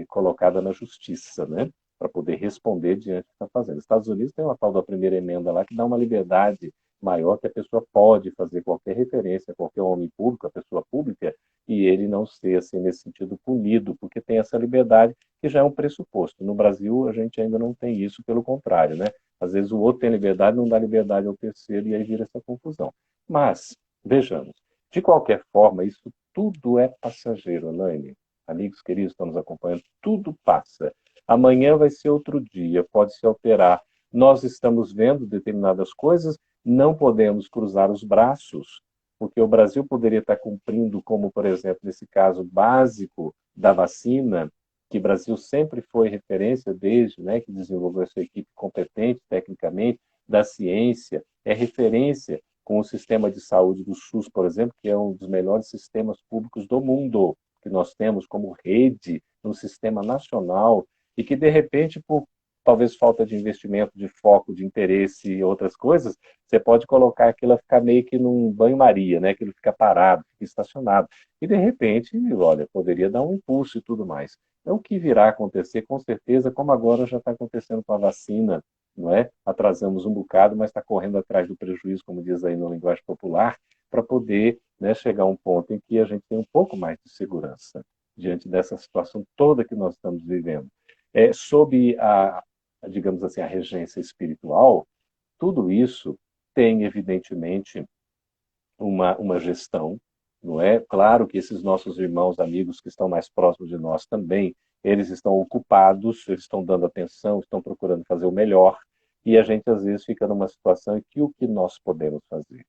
colocada na justiça, né? Para poder responder diante do que está fazendo. Os Estados Unidos tem uma tal da primeira emenda lá que dá uma liberdade maior que a pessoa pode fazer qualquer referência a qualquer homem público, a pessoa pública, e ele não ser, assim, nesse sentido, punido, porque tem essa liberdade que já é um pressuposto. No Brasil, a gente ainda não tem isso, pelo contrário, né? Às vezes o outro tem liberdade, não dá liberdade ao terceiro, e aí vira essa confusão. Mas, vejamos, de qualquer forma, isso tudo é passageiro, Elaine. Amigos queridos que estão nos acompanhando, tudo passa. Amanhã vai ser outro dia, pode se alterar. Nós estamos vendo determinadas coisas, não podemos cruzar os braços, porque o Brasil poderia estar cumprindo, como, por exemplo, nesse caso básico da vacina, que o Brasil sempre foi referência desde, né, que desenvolveu essa equipe competente tecnicamente, da ciência, é referência com o sistema de saúde do SUS, por exemplo, que é um dos melhores sistemas públicos do mundo, que nós temos como rede no sistema nacional, e que, de repente, por talvez falta de investimento, de foco, de interesse e outras coisas, você pode colocar aquilo a ficar meio que num banho-maria, né? Aquilo fica parado, fica estacionado. E, de repente, olha, poderia dar um impulso e tudo mais. Então, o que virá a acontecer, com certeza, como agora já está acontecendo com a vacina, não é? Atrasamos um bocado, mas está correndo atrás do prejuízo, como diz aí na linguagem popular, para poder, né, chegar a um ponto em que a gente tem um pouco mais de segurança diante dessa situação toda que nós estamos vivendo. Sob digamos assim, a regência espiritual, tudo isso tem, evidentemente, uma gestão, não é? Claro que esses nossos irmãos, amigos que estão mais próximos de nós também, eles estão ocupados, eles estão dando atenção, estão procurando fazer o melhor, e a gente às vezes fica numa situação em que o que nós podemos fazer?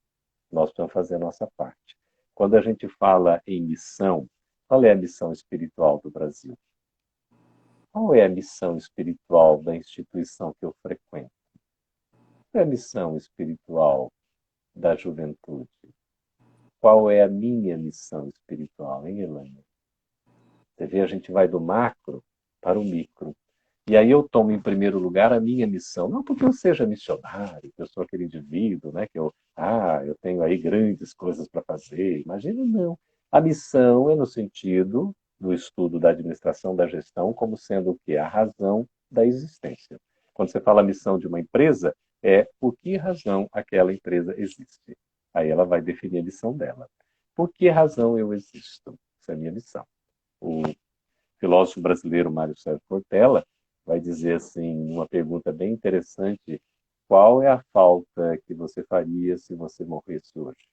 Nós precisamos fazer a nossa parte. Quando a gente fala em missão, qual é a missão espiritual do Brasil? Qual é a missão espiritual da instituição que eu frequento? Qual é a missão espiritual da juventude? Qual é a minha missão espiritual, hein, Elaine? Você vê, a gente vai do macro para o micro. E aí eu tomo em primeiro lugar a minha missão, não porque eu seja missionário, que eu sou aquele indivíduo, né, eu tenho aí grandes coisas para fazer. Imagina, não. A missão é no sentido do estudo da administração, da gestão, como sendo o quê? A razão da existência. Quando você fala a missão de uma empresa, é por que razão aquela empresa existe. Aí ela vai definir a missão dela. Por que razão eu existo? Essa é a minha missão. O filósofo brasileiro Mário Sérgio Cortella vai dizer assim, uma pergunta bem interessante: qual é a falta que você faria se você morresse hoje?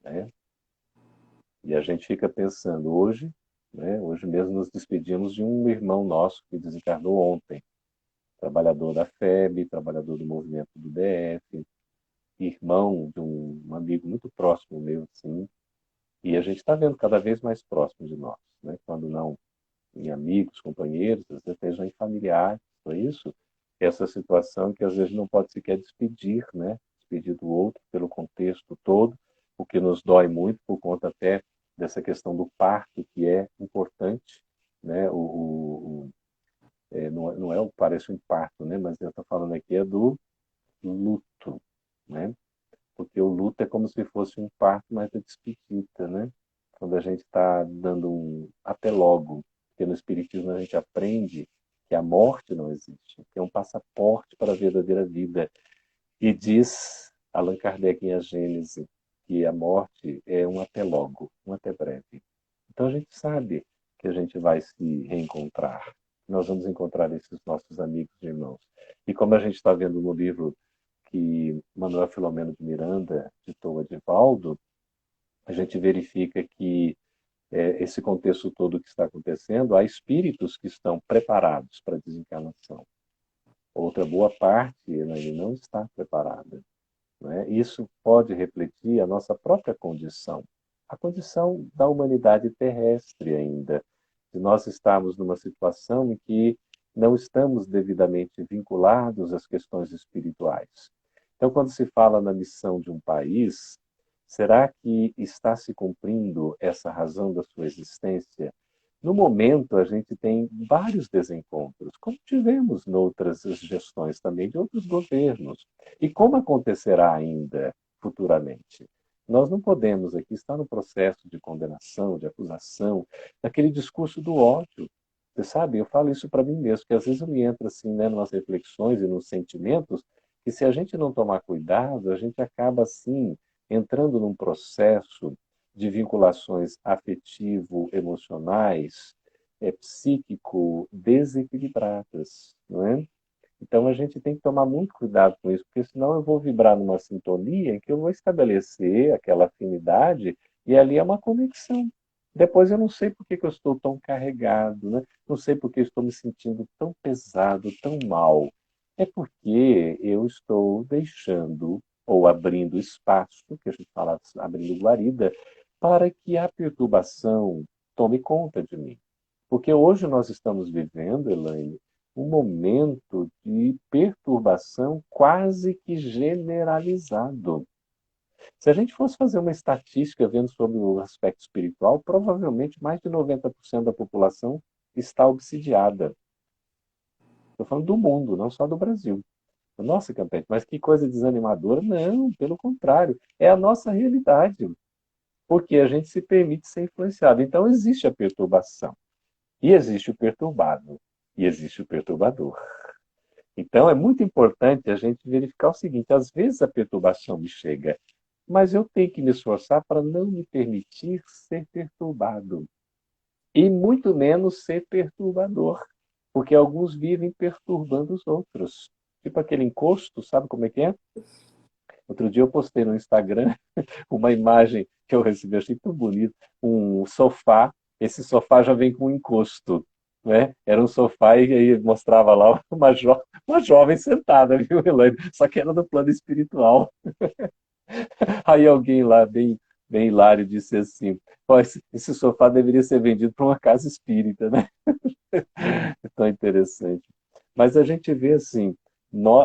Né? E a gente fica pensando, hoje, né, hoje mesmo nos despedimos de um irmão nosso que desencarnou ontem, trabalhador da FEB, trabalhador do movimento do DF, irmão de um amigo muito próximo meu, assim, e a gente está vendo cada vez mais próximo de nós, né? Quando não em amigos, companheiros, às vezes até já em familiares, foi isso. essa situação que às vezes não pode sequer despedir, né? Despedir do outro pelo contexto todo, o que nos dói muito por conta até dessa questão do parto, que é importante, né? Não é o parece um parto, né? Mas eu estou falando aqui é do luto, né? Porque o luto é como se fosse um parto, mas é despedida, né? Quando a gente está dando um até logo, porque no Espiritismo a gente aprende que a morte não existe, que é um passaporte para a verdadeira vida. E diz Allan Kardec em A Gênese que a morte é um até logo, um até breve. Então a gente sabe que a gente vai se reencontrar. Nós vamos encontrar esses nossos amigos e irmãos. E como a gente está vendo no livro que Manuel Filomeno de Miranda ditou a Divaldo, a gente verifica que esse contexto todo que está acontecendo, há espíritos que estão preparados para a desencarnação. Outra boa parte Elaine, não está preparada. Né? Isso pode refletir a nossa própria condição, a condição da humanidade terrestre ainda, de nós estarmos numa situação em que não estamos devidamente vinculados às questões espirituais. Então, quando se fala na missão de um país, será que está se cumprindo essa razão da sua existência? No momento, a gente tem vários desencontros, como tivemos noutras gestões também de outros governos. E como acontecerá ainda futuramente? Nós não podemos aqui estar no processo de condenação, de acusação, daquele discurso do ódio. Você sabe, eu falo isso para mim mesmo, que às vezes eu me entro assim, né, nas reflexões e nos sentimentos, que se a gente não tomar cuidado, a gente acaba assim entrando num processo de vinculações afetivo-emocionais, psíquico desequilibradas, não é? Então a gente tem que tomar muito cuidado com isso, porque senão eu vou vibrar numa sintonia em que eu vou estabelecer aquela afinidade e ali é uma conexão. Depois eu não sei por que eu estou tão carregado, né? Não sei por que eu estou me sentindo tão pesado, tão mal. É porque eu estou deixando ou abrindo espaço, que a gente fala abrindo guarida, para que a perturbação tome conta de mim. Porque hoje nós estamos vivendo, Elaine, um momento de perturbação quase que generalizado. Se a gente fosse fazer uma estatística vendo sobre o aspecto espiritual, provavelmente mais de 90% da população está obsidiada. Estou falando do mundo, não só do Brasil. Nossa, Campete, mas que coisa desanimadora. Não, pelo contrário, é a nossa realidade, porque a gente se permite ser influenciado. Então existe a perturbação, e existe o perturbado, e existe o perturbador. Então, é muito importante a gente verificar o seguinte: às vezes a perturbação me chega, mas eu tenho que me esforçar para não me permitir ser perturbado. E muito menos ser perturbador, porque alguns vivem perturbando os outros. Tipo aquele encosto, sabe como é que é? Outro dia eu postei no Instagram uma imagem que eu recebi, achei tão bonito, um sofá, esse sofá já vem com um encosto, né? Era um sofá e aí mostrava lá uma jovem sentada, viu, Elaine? Só que era do plano espiritual. Aí alguém lá, bem hilário, disse assim, "Pô, esse sofá deveria ser vendido para uma casa espírita, né?" É tão interessante. Mas a gente vê assim,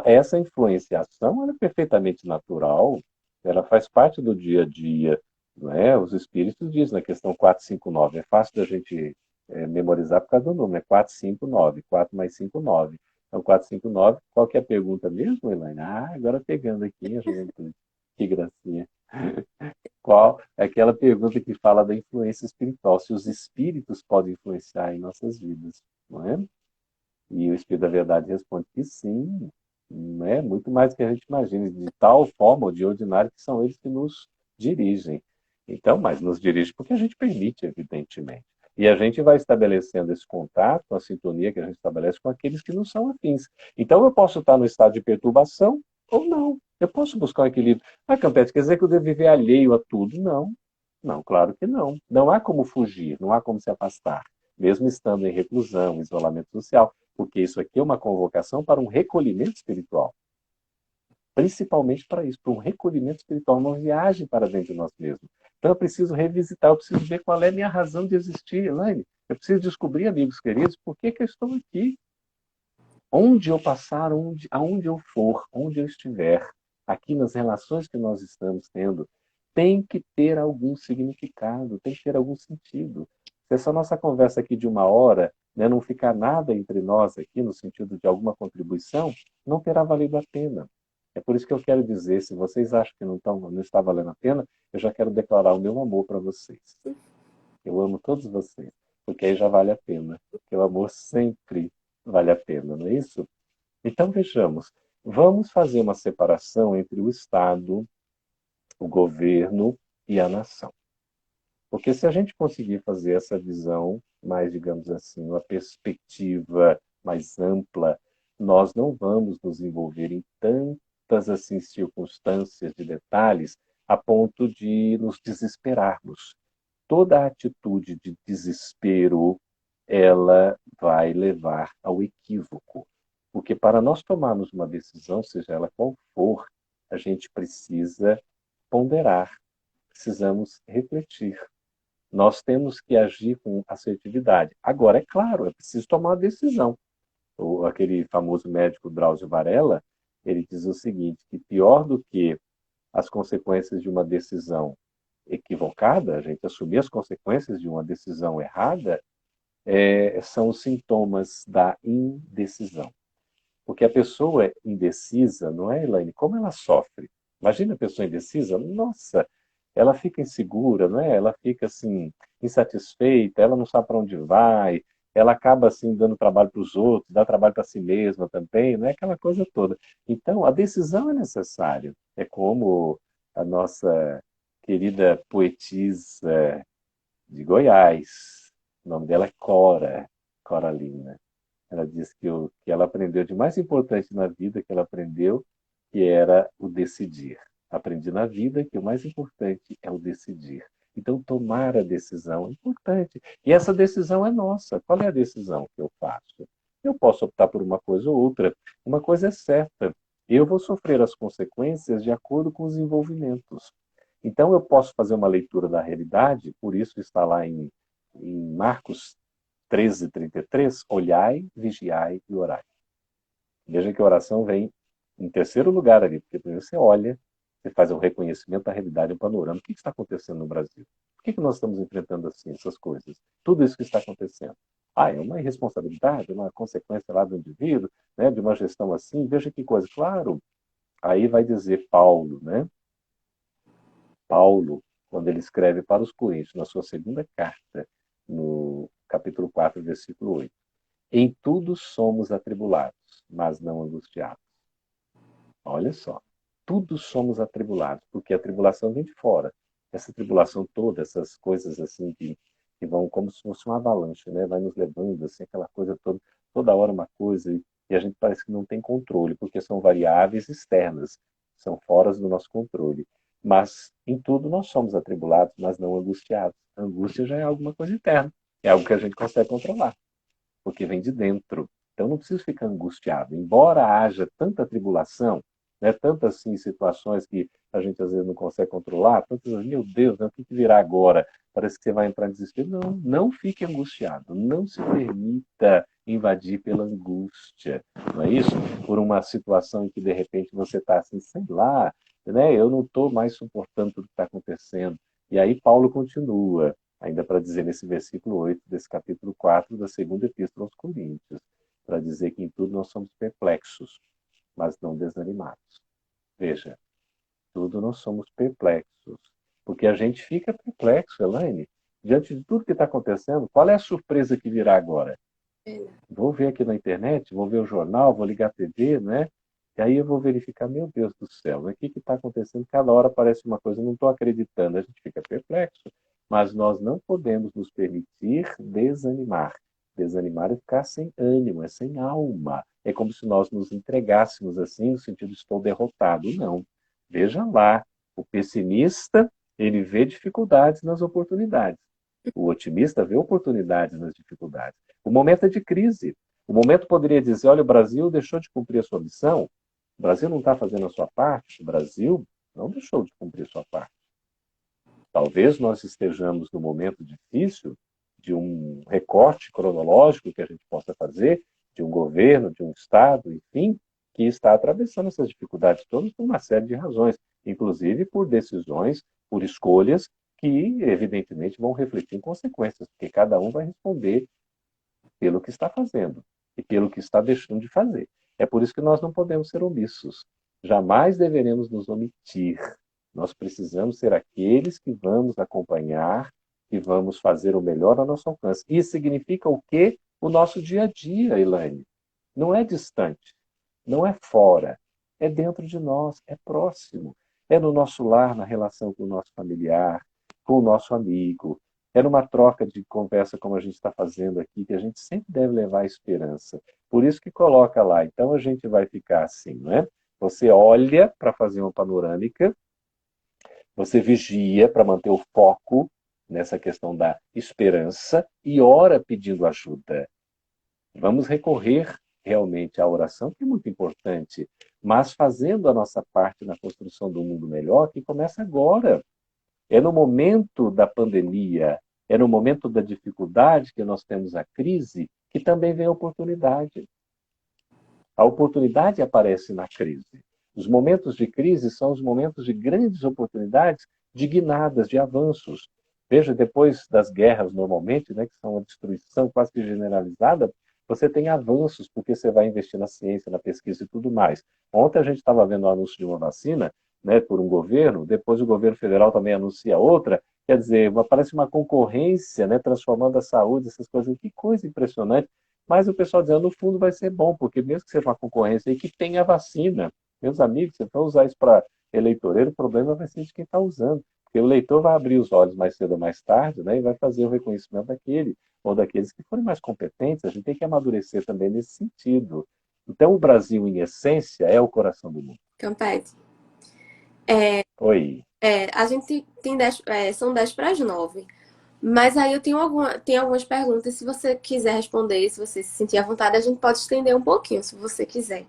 essa influenciação ela é perfeitamente natural, ela faz parte do dia a dia, não é? Os espíritos dizem na questão 459, é fácil da gente memorizar por causa do número, é 459, 4 mais 5, 9. Então, 459, qual que é a pergunta mesmo, Elaine? Ah, agora pegando aqui a juventude. Que gracinha. Qual é aquela pergunta que fala da influência espiritual? Se os espíritos podem influenciar em nossas vidas, não é? E o Espírito da Verdade responde que sim, né? Muito mais do que a gente imagina, de tal forma ou de ordinário que são eles que nos dirigem. Então, mas nos dirige porque a gente permite, evidentemente. E a gente vai estabelecendo esse contato, a sintonia que a gente estabelece com aqueles que não são afins. Então, eu posso estar no estado de perturbação ou não. Eu posso buscar um equilíbrio. Ah, Campete, quer dizer que eu devo viver alheio a tudo? Não. Não, claro que não. Não há como fugir, não há como se afastar, mesmo estando em reclusão, isolamento social, porque isso aqui é uma convocação para um recolhimento espiritual. Principalmente para isso, para um recolhimento espiritual, uma viagem para dentro de nós mesmos. Então eu preciso revisitar, eu preciso ver qual é a minha razão de existir, Elaine. Eu preciso descobrir, amigos queridos, por que eu estou aqui. Onde eu passar, aonde eu for, onde eu estiver, aqui nas relações que nós estamos tendo, tem que ter algum significado, tem que ter algum sentido. Se essa nossa conversa aqui de uma hora, né, não ficar nada entre nós aqui, no sentido de alguma contribuição, não terá valido a pena. É por isso que eu quero dizer, se vocês acham que não está valendo a pena, eu já quero declarar o meu amor para vocês. Eu amo todos vocês, porque aí já vale a pena. Porque o amor sempre vale a pena, não é isso? Então vejamos, vamos fazer uma separação entre o Estado, o governo e a nação. Porque se a gente conseguir fazer essa visão mais, digamos assim, uma perspectiva mais ampla, nós não vamos nos envolver em tantas assim circunstâncias de detalhes a ponto de nos desesperarmos. Toda atitude de desespero, ela vai levar ao equívoco. Porque para nós tomarmos uma decisão, seja ela qual for, a gente precisa ponderar, precisamos refletir. Nós temos que agir com assertividade. Agora, é claro, é preciso tomar uma decisão. Aquele famoso médico Drauzio Varela, ele diz o seguinte, que pior do que as consequências de uma decisão equivocada, a gente assumir as consequências de uma decisão errada, são os sintomas da indecisão. Porque a pessoa indecisa, não é, Elaine? Como ela sofre? Imagina a pessoa indecisa, nossa, ela fica insegura, não é? Ela fica assim, insatisfeita, ela não sabe para onde vai, ela acaba assim dando trabalho para os outros, dá trabalho para si mesma também, não é aquela coisa toda. Então, a decisão é necessária. É como a nossa querida poetisa de Goiás, o nome dela é Cora, Coralina. Ela diz que ela aprendeu de mais importante na vida que ela aprendeu, que era o decidir. Aprendi na vida que o mais importante é o decidir. Então, tomar a decisão é importante. E essa decisão é nossa. Qual é a decisão que eu faço? Eu posso optar por uma coisa ou outra. Uma coisa é certa. Eu vou sofrer as consequências de acordo com os envolvimentos. Então, eu posso fazer uma leitura da realidade, por isso está lá em Marcos 13:33, olhai, vigiai e orai. Veja que a oração vem em terceiro lugar ali, porque primeiro você olha, você faz o reconhecimento da realidade, um panorama. O que está acontecendo no Brasil? Por que nós estamos enfrentando assim essas coisas? Tudo isso que está acontecendo. É uma irresponsabilidade, uma consequência lá do indivíduo, né, de uma gestão assim. Veja que coisa. Claro, aí vai dizer Paulo, né? Paulo, quando ele escreve para os Coríntios, na sua segunda carta, no capítulo 4, versículo 8. Em tudo somos atribulados, mas não angustiados. Olha só, tudo somos atribulados, porque a tribulação vem de fora. Essa tribulação toda, essas coisas assim que vão como se fosse uma avalanche, né? Vai nos levando assim, aquela coisa toda hora uma coisa e a gente parece que não tem controle, porque são variáveis externas, são fora do nosso controle. Mas em tudo nós somos atribulados, mas não angustiados. A angústia já é alguma coisa interna, é algo que a gente consegue controlar porque vem de dentro. Então não preciso ficar angustiado. Embora haja tanta tribulação, né, tantas assim, situações que a gente às vezes não consegue controlar, tantas, meu Deus, né, o que virá agora? Parece que você vai entrar em desespero. Não, não fique angustiado. Não se permita invadir pela angústia. Não é isso? Por uma situação em que de repente você está assim, sei lá, né, eu não estou mais suportando tudo que está acontecendo. E aí Paulo continua ainda para dizer nesse versículo 8 desse capítulo 4 da segunda epístola aos Coríntios, para dizer que em tudo nós somos perplexos, mas não desanimados. Veja, tudo nós somos perplexos, porque a gente fica perplexo, Elaine, diante de tudo que está acontecendo, qual é a surpresa que virá agora? Vou ver aqui na internet, vou ver o jornal, vou ligar a TV, né? E aí eu vou verificar, meu Deus do céu, o que está acontecendo? Cada hora parece uma coisa, eu não estou acreditando, a gente fica perplexo, mas nós não podemos nos permitir desanimar. Desanimar é ficar sem ânimo, é sem alma. É como se nós nos entregássemos assim, no sentido estou derrotado. Não. Veja lá, o pessimista, ele vê dificuldades nas oportunidades. O otimista vê oportunidades nas dificuldades. O momento é de crise. O momento poderia dizer, olha, o Brasil deixou de cumprir a sua missão, o Brasil não está fazendo a sua parte, o Brasil não deixou de cumprir a sua parte. Talvez nós estejamos num momento difícil de um recorte cronológico que a gente possa fazer de um governo, de um Estado, enfim, que está atravessando essas dificuldades todas por uma série de razões, inclusive por decisões, por escolhas que, evidentemente, vão refletir em consequências, porque cada um vai responder pelo que está fazendo e pelo que está deixando de fazer. É por isso que nós não podemos ser omissos. Jamais deveremos nos omitir. Nós precisamos ser aqueles que vamos acompanhar, que vamos fazer o melhor ao nosso alcance. Isso significa o quê? O nosso dia a dia, Elaine. Não é distante, não é fora, é dentro de nós, é próximo. É no nosso lar, na relação com o nosso familiar, com o nosso amigo. É numa troca de conversa como a gente está fazendo aqui, que a gente sempre deve levar a esperança. Por isso que coloca lá. Então a gente vai ficar assim, não é? Você olha para fazer uma panorâmica, você vigia para manter o foco nessa questão da esperança e ora pedindo ajuda. Vamos recorrer realmente à oração, que é muito importante, mas fazendo a nossa parte na construção do mundo melhor, que começa agora. É no momento da pandemia, é no momento da dificuldade que nós temos a crise, que também vem a oportunidade. A oportunidade aparece na crise. Os momentos de crise são os momentos de grandes oportunidades, de guinadas, de avanços. Veja, depois das guerras, normalmente, né, que são uma destruição quase que generalizada, você tem avanços, porque você vai investir na ciência, na pesquisa e tudo mais. Ontem a gente estava vendo o anúncio de uma vacina, né, por um governo, depois o governo federal também anuncia outra, quer dizer, parece uma concorrência, né, transformando a saúde, essas coisas. Que coisa impressionante. Mas o pessoal dizendo, no fundo vai ser bom, porque mesmo que seja uma concorrência e que tenha vacina, meus amigos, se for usar isso para eleitoreiro, o problema vai ser de quem está usando. Porque o eleitor vai abrir os olhos mais cedo ou mais tarde, né, e vai fazer o reconhecimento daquele ou daqueles que forem mais competentes. A gente tem que amadurecer também nesse sentido. Então, o Brasil, em essência, é o coração do mundo. Campete. Oi. A gente tem 10, são 10 para as 9. Mas aí eu tenho algumas perguntas. Se você quiser responder, se você se sentir à vontade, a gente pode estender um pouquinho, se você quiser.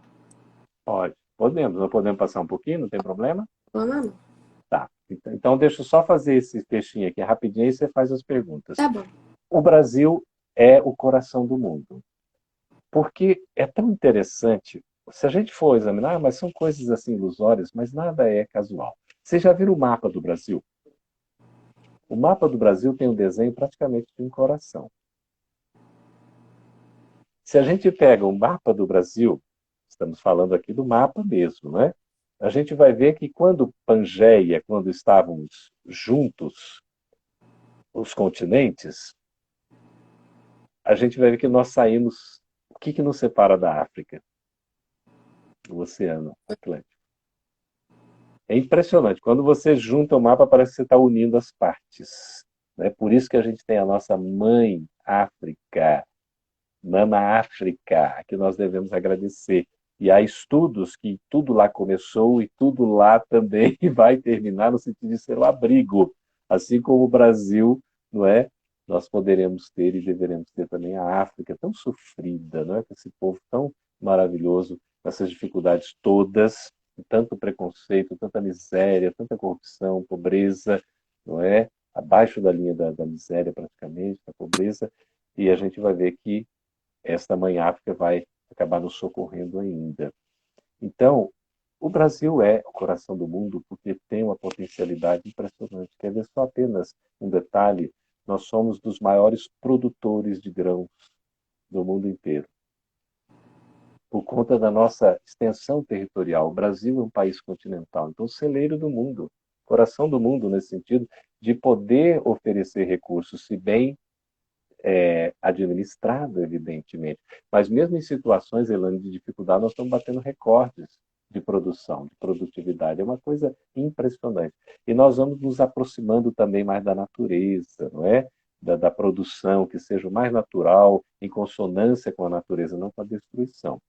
Pode. Podemos. Não podemos passar um pouquinho, não tem problema? Vamos lá. Tá. Então, deixa eu só fazer esse textinho aqui rapidinho e você faz as perguntas. Tá bom. O Brasil é o coração do mundo. Porque é tão interessante, se a gente for examinar, mas são coisas assim ilusórias, mas nada é casual. Você já viu o mapa do Brasil? O mapa do Brasil tem um desenho praticamente de um coração. Se a gente pega o mapa do Brasil, estamos falando aqui do mapa mesmo, né? A gente vai ver que quando Pangeia, quando estávamos juntos, os continentes, a gente vai ver que nós saímos. O que nos separa da África? O Oceano Atlântico. É impressionante. Quando você junta o mapa, parece que você está unindo as partes. Né? Por isso que a gente tem a nossa mãe África, Mama África, a que nós devemos agradecer. E há estudos que tudo lá começou e tudo lá também vai terminar no sentido de ser o abrigo. Assim como o Brasil, não é? Nós poderemos ter e deveremos ter também a África tão sofrida, não é? Com esse povo tão maravilhoso, com essas dificuldades todas, tanto preconceito, tanta miséria, tanta corrupção, pobreza, não é? Abaixo da linha da miséria praticamente, da pobreza, e a gente vai ver que esta mãe África vai acabar nos socorrendo ainda. Então, o Brasil é o coração do mundo porque tem uma potencialidade impressionante. Quer ver só apenas um detalhe? Nós somos dos maiores produtores de grãos do mundo inteiro. Por conta da nossa extensão territorial. O Brasil é um país continental, então celeiro do mundo, coração do mundo nesse sentido, de poder oferecer recursos, se bem administrado, evidentemente. Mas mesmo em situações, Elane, de dificuldade, nós estamos batendo recordes de produção, de produtividade. É uma coisa impressionante. E nós vamos nos aproximando também mais da natureza, não é? Da produção, que seja o mais natural, em consonância com a natureza, não com a destruição.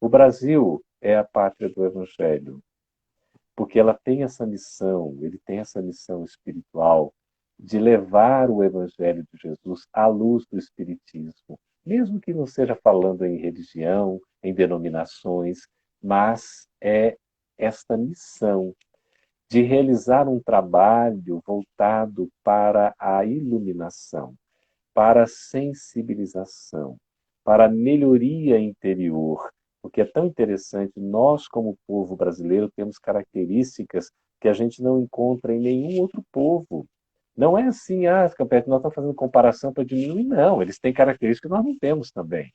O Brasil é a pátria do Evangelho, porque ela tem essa missão, ele tem essa missão espiritual de levar o Evangelho de Jesus à luz do Espiritismo, mesmo que não seja falando em religião, em denominações, mas é esta missão de realizar um trabalho voltado para a iluminação, para a sensibilização, para a melhoria interior. Porque é tão interessante, nós, como povo brasileiro, temos características que a gente não encontra em nenhum outro povo. Não é assim, Capete, nós estamos fazendo comparação para diminuir, não. Eles têm características que nós não temos também.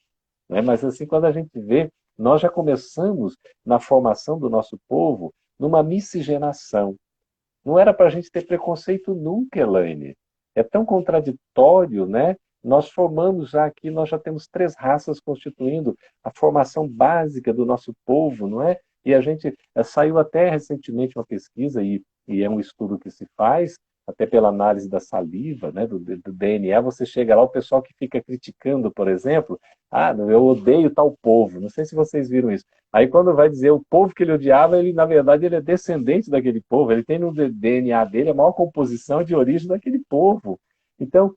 Né? Mas assim, quando a gente vê, nós já começamos na formação do nosso povo numa miscigenação. Não era para a gente ter preconceito nunca, Elaine. É tão contraditório, né? Nós formamos já aqui, nós já temos três raças constituindo a formação básica do nosso povo, não é? E a gente saiu até recentemente uma pesquisa, e é um estudo que se faz, até pela análise da saliva, né, do DNA, você chega lá, o pessoal que fica criticando, por exemplo, eu odeio tal povo, não sei se vocês viram isso. Aí quando vai dizer o povo que ele odiava, ele na verdade ele é descendente daquele povo, ele tem no DNA dele a maior composição de origem daquele povo. Então,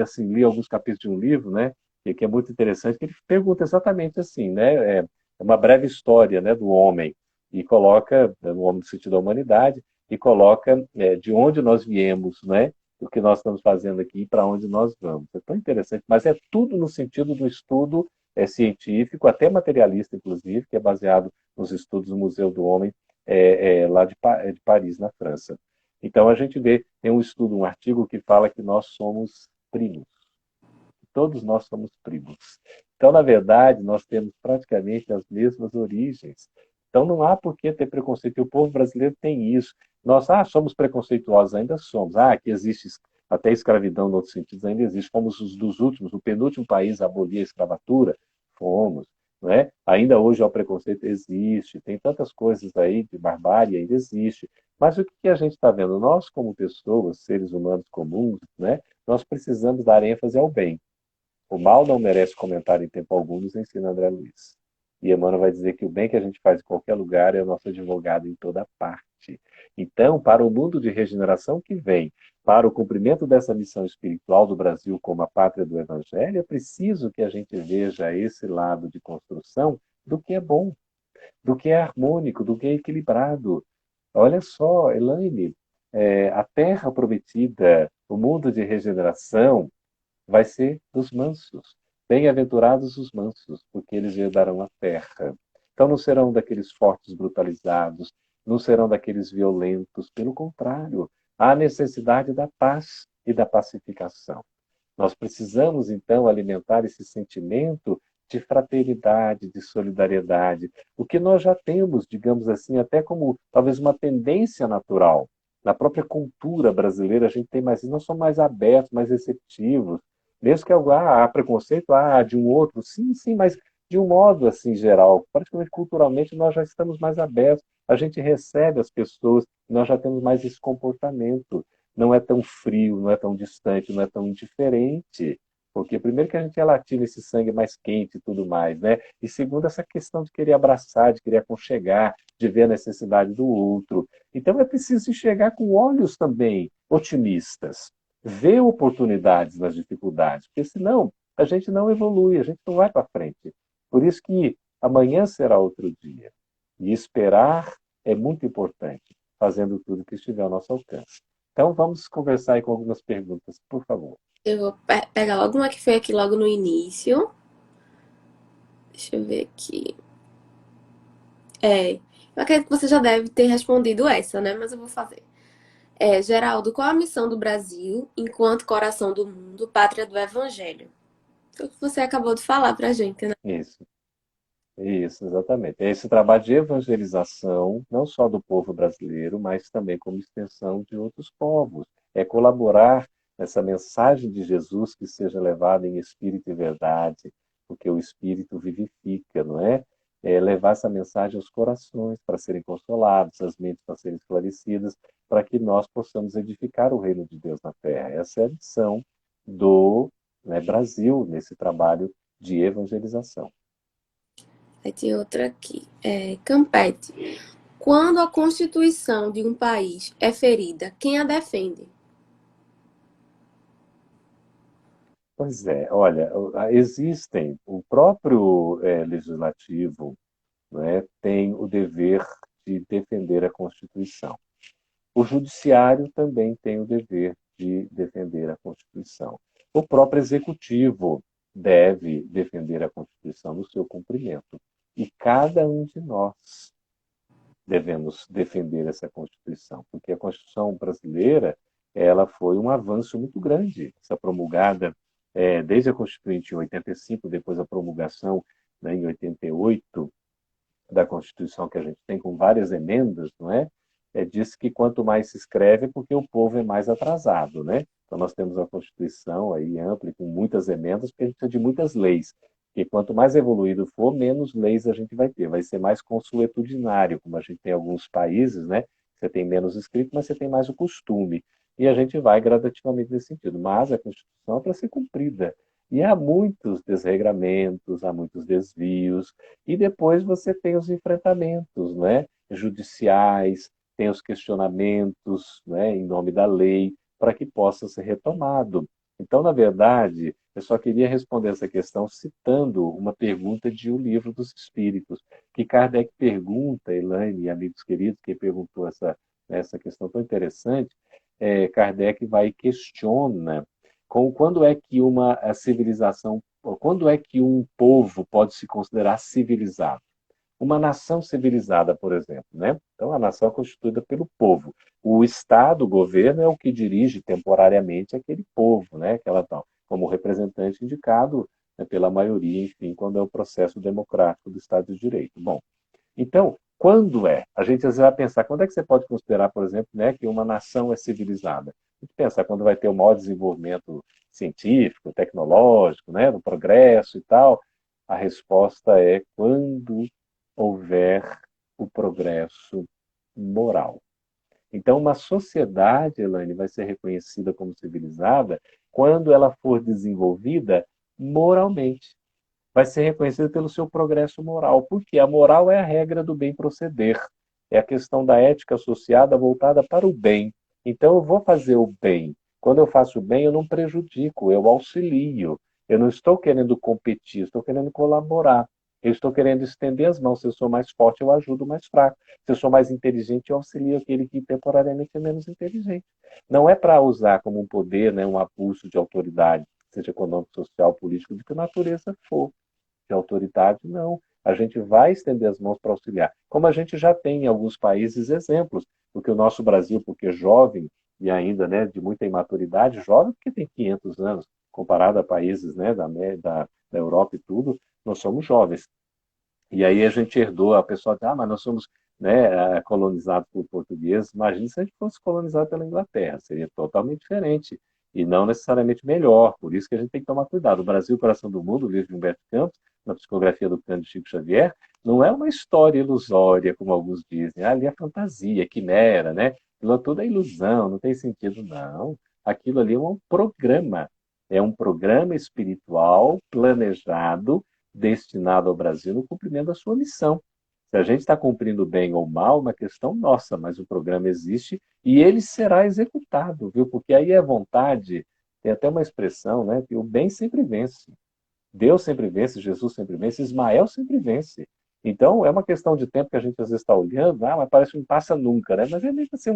assim, li alguns capítulos de um livro, né, que é muito interessante, que ele pergunta exatamente assim, né, uma breve história, né, do homem, e coloca, no homem no sentido da humanidade, e coloca de onde nós viemos, né, o que nós estamos fazendo aqui e para onde nós vamos. É tão interessante, mas é tudo no sentido do estudo científico, até materialista, inclusive, que é baseado nos estudos do Museu do Homem, lá de Paris, na França. Então, a gente vê, tem um estudo, um artigo que fala que nós somos primos. Todos nós somos primos. Então, na verdade, nós temos praticamente as mesmas origens. Então, não há por que ter preconceito. E o povo brasileiro tem isso. Nós somos preconceituosos, ainda somos. Que existe até escravidão, em outros sentidos, ainda existe. Fomos os dos últimos, o penúltimo país a abolir a escravatura. Fomos. Não é? Ainda hoje o preconceito existe. Tem tantas coisas aí de barbárie, ainda existe. Mas o que a gente está vendo? Nós, como pessoas, seres humanos comuns, né, nós precisamos dar ênfase ao bem. O mal não merece comentário em tempo algum, nos ensina André Luiz. E Emmanuel vai dizer que o bem que a gente faz em qualquer lugar é o nosso advogado em toda parte. Então, para o mundo de regeneração que vem, para o cumprimento dessa missão espiritual do Brasil como a pátria do Evangelho, é preciso que a gente veja esse lado de construção do que é bom, do que é harmônico, do que é equilibrado. Olha só, Elaine, a terra prometida, o mundo de regeneração, vai ser dos mansos. Bem-aventurados os mansos, porque eles herdarão a terra. Então não serão daqueles fortes brutalizados, não serão daqueles violentos, pelo contrário, há necessidade da paz e da pacificação. Nós precisamos, então, alimentar esse sentimento de fraternidade, de solidariedade, o que nós já temos, digamos assim, até como talvez uma tendência natural. Na própria cultura brasileira, a gente tem mais, nós somos mais abertos, mais receptivos, mesmo que há preconceito, de um outro, sim, sim, mas de um modo assim geral, praticamente culturalmente nós já estamos mais abertos, a gente recebe as pessoas, nós já temos mais esse comportamento, não é tão frio, não é tão distante, não é tão indiferente, porque primeiro que a gente é latino, esse sangue é mais quente e tudo mais, né? E segundo essa questão de querer abraçar, de querer aconchegar, de ver a necessidade do outro. Então é preciso enxergar com olhos também otimistas, ver oportunidades nas dificuldades, porque senão a gente não evolui, a gente não vai para frente. Por isso que amanhã será outro dia. E esperar é muito importante, fazendo tudo que estiver ao nosso alcance. Então vamos conversar aí com algumas perguntas, por favor. Eu vou pegar logo uma que foi aqui logo no início. Deixa eu ver aqui. Eu acredito que você já deve ter respondido essa, né? Mas eu vou fazer. Geraldo, qual a missão do Brasil enquanto coração do mundo, pátria do Evangelho? Foi o que você acabou de falar pra gente, né? Isso. Isso, exatamente. É esse trabalho de evangelização, não só do povo brasileiro, mas também como extensão de outros povos. É colaborar nessa mensagem de Jesus que seja levada em espírito e verdade, porque o espírito vivifica, não é? É levar essa mensagem aos corações para serem consolados, as mentes para serem esclarecidas, para que nós possamos edificar o reino de Deus na Terra. Essa é a missão do, né, Brasil nesse trabalho de evangelização. Aí tem outra aqui. Campete. Quando a Constituição de um país é ferida, quem a defende? Pois é, olha, existem, o próprio legislativo, né, tem o dever de defender a Constituição. O judiciário também tem o dever de defender a Constituição. O próprio executivo. deve defender a Constituição no seu cumprimento. E cada um de nós devemos defender essa Constituição, porque a Constituição brasileira ela foi um avanço muito grande, essa promulgada desde a Constituinte em 85, depois a promulgação, né, em 88 da Constituição que a gente tem com várias emendas, não é? Diz que quanto mais se escreve, porque o povo é mais atrasado, né? Então nós temos uma Constituição aí ampla com muitas emendas, porque a gente precisa de muitas leis. E quanto mais evoluído for, menos leis a gente vai ter. Vai ser mais consuetudinário, como a gente tem em alguns países, né? Você tem menos escrito, mas você tem mais o costume. E a gente vai gradativamente nesse sentido. Mas a Constituição é para ser cumprida. E há muitos desregramentos, há muitos desvios, e depois você tem os enfrentamentos, né? Judiciais, tem os questionamentos, né, em nome da lei, para que possa ser retomado. Então, na verdade, eu só queria responder essa questão citando uma pergunta de O Livro dos Espíritos, que Kardec pergunta, Elaine e amigos queridos, quem perguntou essa questão tão interessante, Kardec vai e questiona quando é que uma civilização, quando é que um povo pode se considerar civilizado? Uma nação civilizada, por exemplo, né? Então, a nação é constituída pelo povo. O Estado, o governo, é o que dirige temporariamente aquele povo, né? Aquela tal, como representante indicado, né, pela maioria, enfim, quando é o processo democrático do Estado de Direito. Bom, então, quando é? A gente às vezes vai pensar, quando é que você pode considerar, por exemplo, né, que uma nação é civilizada? A gente pensar quando vai ter o maior desenvolvimento científico, tecnológico, né, do progresso e tal. A resposta é quando houver o progresso moral. Então, uma sociedade, Elaine, vai ser reconhecida como civilizada quando ela for desenvolvida moralmente. Vai ser reconhecida pelo seu progresso moral, porque a moral é a regra do bem proceder. É a questão da ética associada voltada para o bem. Então, eu vou fazer o bem. Quando eu faço o bem, eu não prejudico, eu auxilio. Eu não estou querendo competir, estou querendo colaborar. Eu estou querendo estender as mãos. Se eu sou mais forte, eu ajudo o mais fraco. Se eu sou mais inteligente, eu auxilio aquele que temporariamente é menos inteligente. Não é para usar como um poder, né, um abuso de autoridade, seja econômico, social, político, de que natureza for. De autoridade, não. A gente vai estender as mãos para auxiliar. Como a gente já tem em alguns países exemplos, porque o nosso Brasil, porque é jovem e ainda, né, de muita imaturidade, jovem porque tem 500 anos, comparado a países, né, da Europa e tudo, nós somos jovens. E aí a gente herdou, a pessoa diz, mas nós somos, né, colonizados por portugueses. Imagina se a gente fosse colonizado pela Inglaterra, seria totalmente diferente e não necessariamente melhor. Por isso que a gente tem que tomar cuidado. O Brasil, Coração do Mundo, o livro de Humberto Campos, na psicografia do Cândido Chico Xavier, não é uma história ilusória, como alguns dizem. Ali é fantasia, quimera, né? Aquilo tudo é ilusão, não tem sentido, não. Aquilo ali é um programa espiritual planejado destinado ao Brasil no cumprimento da sua missão. Se a gente está cumprindo bem ou mal, é uma questão nossa, mas o programa existe e ele será executado, viu? Porque aí é vontade, tem até uma expressão, né? Que o bem sempre vence. Deus sempre vence, Jesus sempre vence, Ismael sempre vence. Então, é uma questão de tempo que a gente às vezes está olhando, mas parece que não passa nunca, né? Mas é mesmo assim,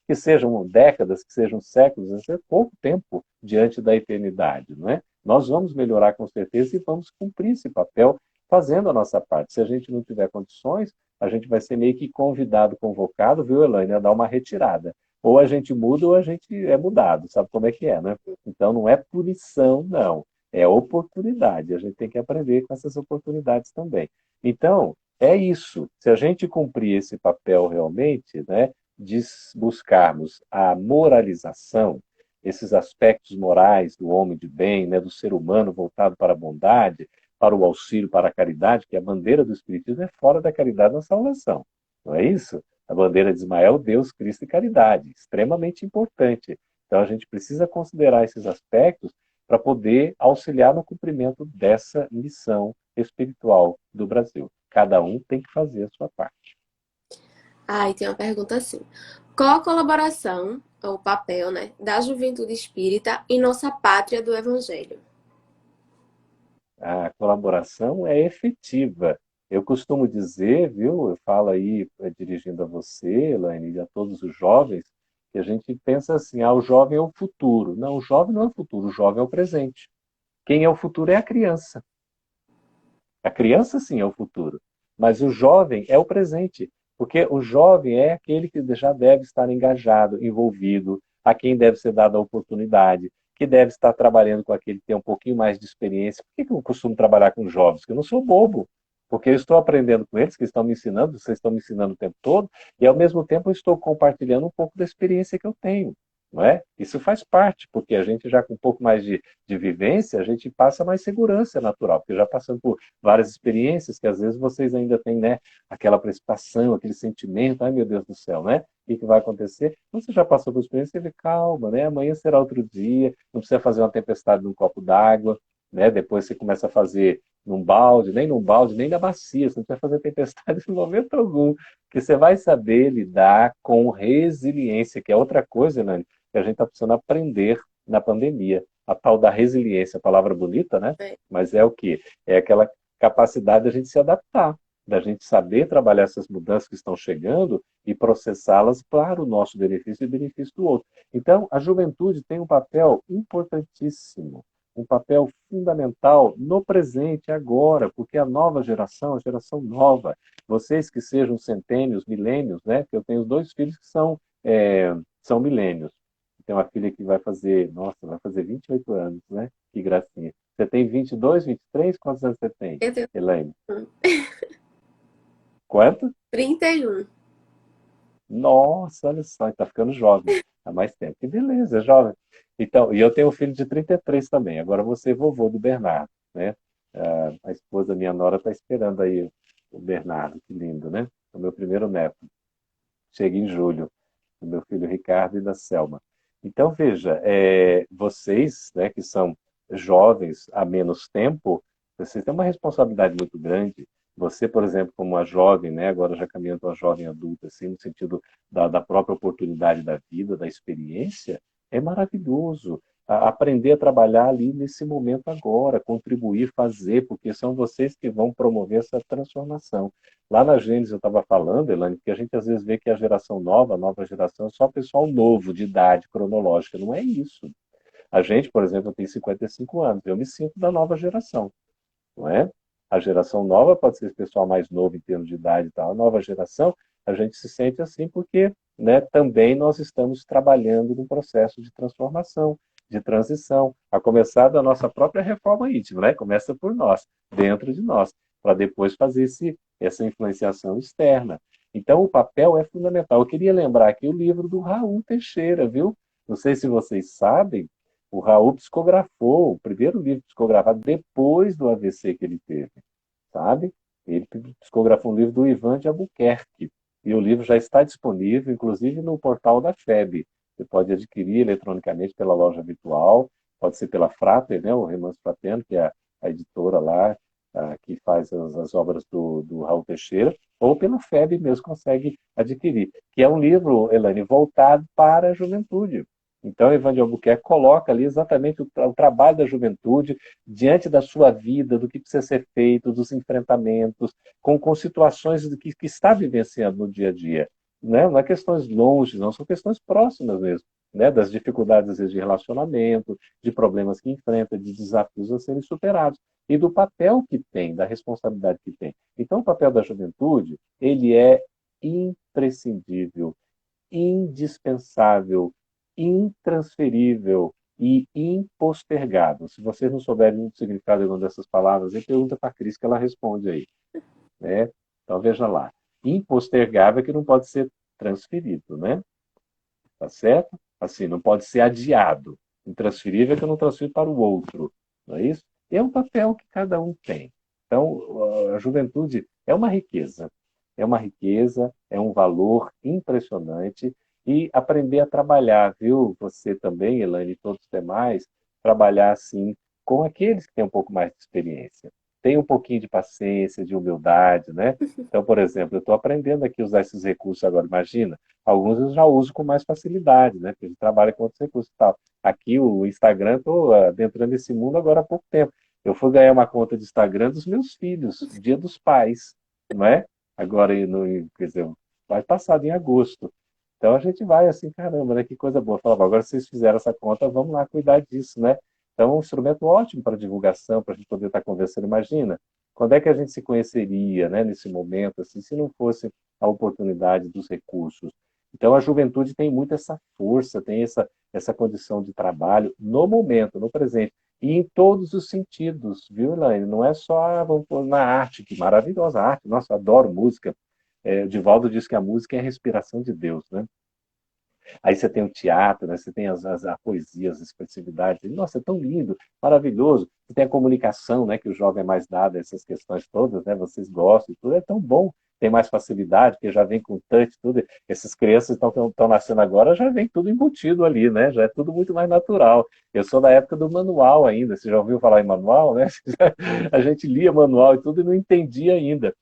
que sejam décadas, que sejam séculos, é pouco tempo diante da eternidade, não é? Nós vamos melhorar com certeza e vamos cumprir esse papel fazendo a nossa parte. Se a gente não tiver condições, a gente vai ser meio que convidado, convocado, viu, Elaine, a dar uma retirada. Ou a gente muda ou a gente é mudado, sabe como é que é, né? Então, não é punição, não. É oportunidade. A gente tem que aprender com essas oportunidades também. Então, é isso. Se a gente cumprir esse papel realmente, né, de buscarmos a moralização, esses aspectos morais do homem de bem, né, do ser humano voltado para a bondade, para o auxílio, para a caridade, que a bandeira do Espiritismo é fora da caridade na salvação. Não é isso? A bandeira de Ismael, Deus, Cristo e caridade. Extremamente importante. Então, a gente precisa considerar esses aspectos para poder auxiliar no cumprimento dessa missão espiritual do Brasil. Cada um tem que fazer a sua parte. Ah, e tem uma pergunta assim. Qual a colaboração, ou papel, né, da juventude espírita em nossa pátria do Evangelho? A colaboração é efetiva. Eu costumo dizer, viu, eu falo aí dirigindo a você, Elaine, e a todos os jovens, que a gente pensa assim, o jovem é o futuro. Não, o jovem não é o futuro, o jovem é o presente. Quem é o futuro é a criança. A criança, sim, é o futuro. Mas o jovem é o presente. Porque o jovem é aquele que já deve estar engajado, envolvido, a quem deve ser dada a oportunidade, que deve estar trabalhando com aquele que tem um pouquinho mais de experiência. Por que eu costumo trabalhar com jovens? Porque eu não sou bobo. Porque eu estou aprendendo com eles, que estão me ensinando, vocês estão me ensinando o tempo todo, e ao mesmo tempo eu estou compartilhando um pouco da experiência que eu tenho. Não é? Isso faz parte, porque a gente já com um pouco mais de vivência, a gente passa mais segurança natural, porque já passando por várias experiências que às vezes vocês ainda têm, né, aquela precipitação, aquele sentimento, ai meu Deus do céu, né? O que vai acontecer? Quando você já passou por experiência, você vê, calma, né? Amanhã será outro dia, não precisa fazer uma tempestade num copo d'água, né? Depois você começa a fazer num balde, nem na bacia, você não precisa fazer tempestade em momento algum, que você vai saber lidar com resiliência, que é outra coisa, né, que a gente está precisando aprender na pandemia. A tal da resiliência, palavra bonita, né? É. Mas é o quê? É aquela capacidade da gente se adaptar, da gente saber trabalhar essas mudanças que estão chegando e processá-las para o nosso benefício e benefício do outro. Então, a juventude tem um papel importantíssimo, um papel fundamental no presente, agora, porque a nova geração, a geração nova, vocês que sejam centênios, milênios, né? Que eu tenho dois filhos que são milênios. Tem uma filha que vai fazer, nossa, vai fazer 28 anos, né? Que gracinha. Você tem 22, 23? Quantos anos você tem, Eu tenho Elaine? Quanto? 31. Nossa, olha só, está ficando jovem há mais tempo. Que beleza, jovem. Então, e eu tenho um filho de 33 também. Agora você é vovô do Bernardo, né? A esposa, minha nora, está esperando aí o Bernardo. Que lindo, né? O meu primeiro neto. Chega em julho. Do meu filho Ricardo e da Selma. Então, veja, vocês, né, que são jovens há menos tempo, vocês têm uma responsabilidade muito grande. Você, por exemplo, como uma jovem, né, agora já caminhando para uma jovem adulta, assim, no sentido da própria oportunidade da vida, da experiência, é maravilhoso. Aprender a trabalhar ali nesse momento agora, contribuir, fazer, porque são vocês que vão promover essa transformação. Lá na Gênesis eu estava falando, Elane, que a gente às vezes vê que a geração nova, a nova geração, é só pessoal novo, de idade cronológica. Não é isso. A gente, por exemplo, tem 55 anos, eu me sinto da nova geração, não é? A geração nova pode ser esse pessoal mais novo em termos de idade e tal. A nova geração, a gente se sente assim porque, né, também nós estamos trabalhando num processo de transformação, de transição, a começar da nossa própria reforma íntima, né? Começa por nós, dentro de nós, para depois fazer essa influenciação externa. Então, o papel é fundamental. Eu queria lembrar aqui o livro do Raul Teixeira, viu? Não sei se vocês sabem, o Raul psicografou, o primeiro livro psicografado depois do AVC que ele teve, sabe? Ele psicografou um livro do Ivan de Albuquerque. E o livro já está disponível, inclusive no portal da FEB. Você pode adquirir eletronicamente pela loja virtual, pode ser pela Frater, né, o Remanso Fraternal, que é a editora lá, que faz as obras do Raul Teixeira, ou pela FEB mesmo consegue adquirir. Que é um livro, Elane, voltado para a juventude. Então, Ivan de Albuquerque coloca ali exatamente o trabalho da juventude diante da sua vida, do que precisa ser feito, dos enfrentamentos, com situações que está vivenciando no dia a dia. Né? Não é questões longe, não, são questões próximas mesmo. Né? Das dificuldades, às vezes, de relacionamento, de problemas que enfrenta, de desafios a serem superados. E do papel que tem, da responsabilidade que tem. Então, o papel da juventude, ele é imprescindível, indispensável, intransferível e impostergável. Se vocês não souberem o significado de uma dessas palavras, aí pergunta para a Cris que ela responde aí. Né? Então veja lá. Impostergável é que não pode ser transferido, né? Tá certo? Assim, não pode ser adiado. Intransferível é que eu não transfiro para o outro. Não é isso? E é um papel que cada um tem. Então, a juventude é uma riqueza. É uma riqueza, é um valor impressionante e aprender a trabalhar, viu? Você também, Elaine, e todos os demais, trabalhar assim com aqueles que têm um pouco mais de experiência. Tem um pouquinho de paciência, de humildade, né? Então, por exemplo, eu estou aprendendo aqui a usar esses recursos agora. Imagina, alguns eu já uso com mais facilidade, né? Porque a gente trabalha com outros recursos e tal. Aqui o Instagram, estou adentrando nesse mundo agora há pouco tempo. Eu fui ganhar uma conta de Instagram dos meus filhos, Dia dos Pais, não é? Agora, quer dizer, vai passado em agosto. Então a gente vai assim, caramba, né? Que coisa boa. Falava, agora vocês fizeram essa conta, vamos lá cuidar disso, né? Então, é um instrumento ótimo para divulgação, para a gente poder estar conversando. Imagina, quando é que a gente se conheceria, né, nesse momento, assim, se não fosse a oportunidade dos recursos? Então, a juventude tem muito essa força, tem essa condição de trabalho no momento, no presente. E em todos os sentidos, viu, Elaine? Não é só, vamos pôr, na arte, que maravilhosa arte. Nossa, eu adoro música. O Divaldo diz que a música é a respiração de Deus, né? Aí você tem o teatro, né? Você tem a poesia, as expressividades. Nossa, é tão lindo, maravilhoso. Você tem a comunicação, né? Que o jovem é mais dado a essas questões todas, né? Vocês gostam, tudo é tão bom. Tem mais facilidade, porque já vem com touch, tudo. Essas crianças estão nascendo agora, já vem tudo embutido ali, né? Já é tudo muito mais natural. Eu sou da época do manual ainda. Você já ouviu falar em manual, né? A gente lia manual e tudo e não entendia ainda.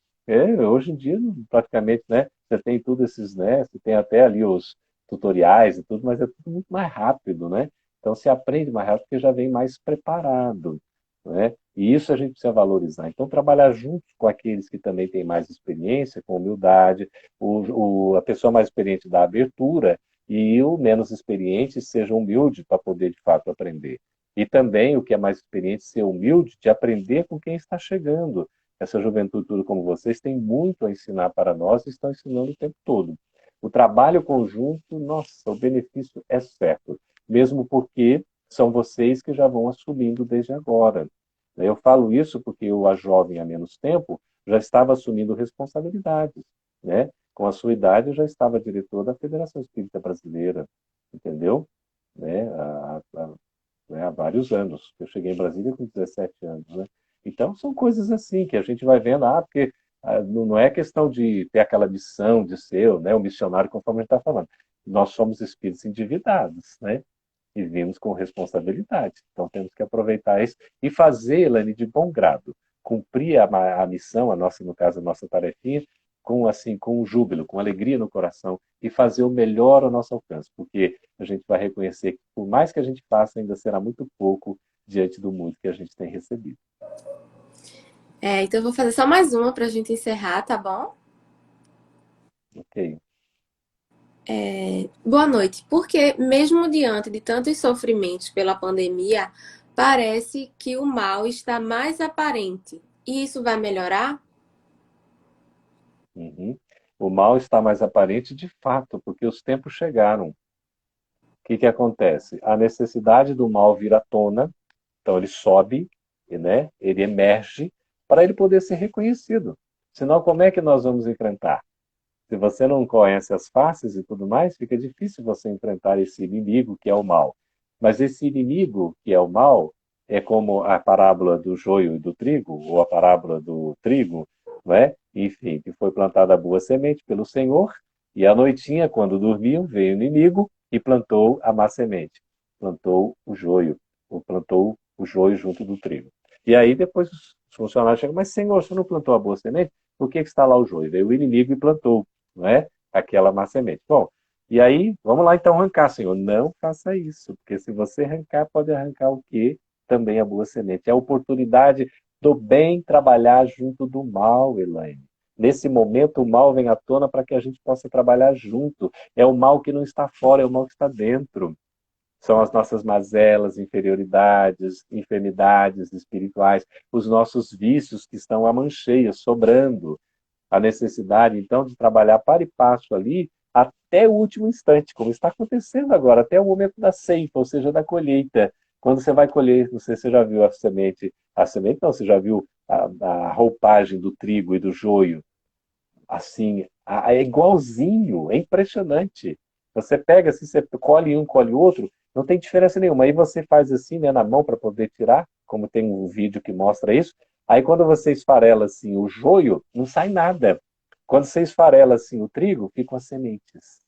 Hoje em dia, praticamente, né? Você tem tudo esses, né? Você tem até ali os tutoriais e tudo, mas é tudo muito mais rápido, né? Então se aprende mais rápido porque já vem mais preparado, né? E isso a gente precisa valorizar. Então trabalhar junto com aqueles que também têm mais experiência, com humildade, a pessoa mais experiente dá abertura e o menos experiente seja humilde para poder de fato aprender. E também o que é mais experiente ser humilde de aprender com quem está chegando. Essa juventude, tudo como vocês, tem muito a ensinar para nós e estão ensinando o tempo todo. O trabalho conjunto, nossa, o benefício é certo, mesmo porque são vocês que já vão assumindo desde agora. Eu falo isso porque eu, a jovem há menos tempo, já estava assumindo responsabilidades, né? Com a sua idade, eu já estava diretor da Federação Espírita Brasileira, entendeu? Né? Há vários anos. Eu cheguei em Brasília com 17 anos, né? Então, são coisas assim que a gente vai vendo, porque não é questão de ter aquela missão de ser, né, o missionário, conforme a gente está falando. Nós somos espíritos endividados, né? E vimos com responsabilidade. Então, temos que aproveitar isso e fazê-la de bom grado. Cumprir a missão, a nossa, no caso, a nossa tarefinha, com assim, com júbilo, com alegria no coração e fazer o melhor ao nosso alcance, porque a gente vai reconhecer que por mais que a gente faça, ainda será muito pouco diante do muito que a gente tem recebido. Então eu vou fazer só mais uma pra gente encerrar, tá bom? Ok. Boa noite. Porque, mesmo diante de tantos sofrimentos pela pandemia, parece que o mal está mais aparente. E isso vai melhorar? Uhum. O mal está mais aparente de fato, porque os tempos chegaram. O que acontece? A necessidade do mal vir à tona, então ele sobe, né? Ele emerge para ele poder ser reconhecido. Senão, como é que nós vamos enfrentar? Se você não conhece as faces e tudo mais, fica difícil você enfrentar esse inimigo que é o mal. Mas esse inimigo que é o mal é como a parábola do joio e do trigo, ou a parábola do trigo, não é? Enfim, que foi plantada a boa semente pelo Senhor, e à noitinha, quando dormiam, veio o inimigo e plantou a má semente. Plantou o joio, ou plantou o joio junto do trigo. E aí depois os funcionários chegam, mas Senhor, você não plantou a boa semente? Por que está lá o joio? Veio o inimigo e plantou, não é? Aquela má semente. Bom, e aí, vamos lá então arrancar, Senhor. Não faça isso, porque se você arrancar, pode arrancar o quê? Também a boa semente. É a oportunidade do bem trabalhar junto do mal, Elaine. Nesse momento, o mal vem à tona para que a gente possa trabalhar junto. É o mal que não está fora, é o mal que está dentro. São as nossas mazelas, inferioridades, enfermidades espirituais, os nossos vícios que estão a mancheias, sobrando a necessidade, então, de trabalhar para e passo ali até o último instante, como está acontecendo agora, até o momento da ceifa, ou seja, da colheita. Quando você vai colher, não sei se você já viu a semente não, você já viu a roupagem do trigo e do joio, assim, é igualzinho, é impressionante. Você pega, assim, você colhe um, colhe outro, não tem diferença nenhuma. Aí você faz assim, né, na mão para poder tirar, como tem um vídeo que mostra isso. Aí quando você esfarela assim o joio, não sai nada. Quando você esfarela assim o trigo, ficam as sementes.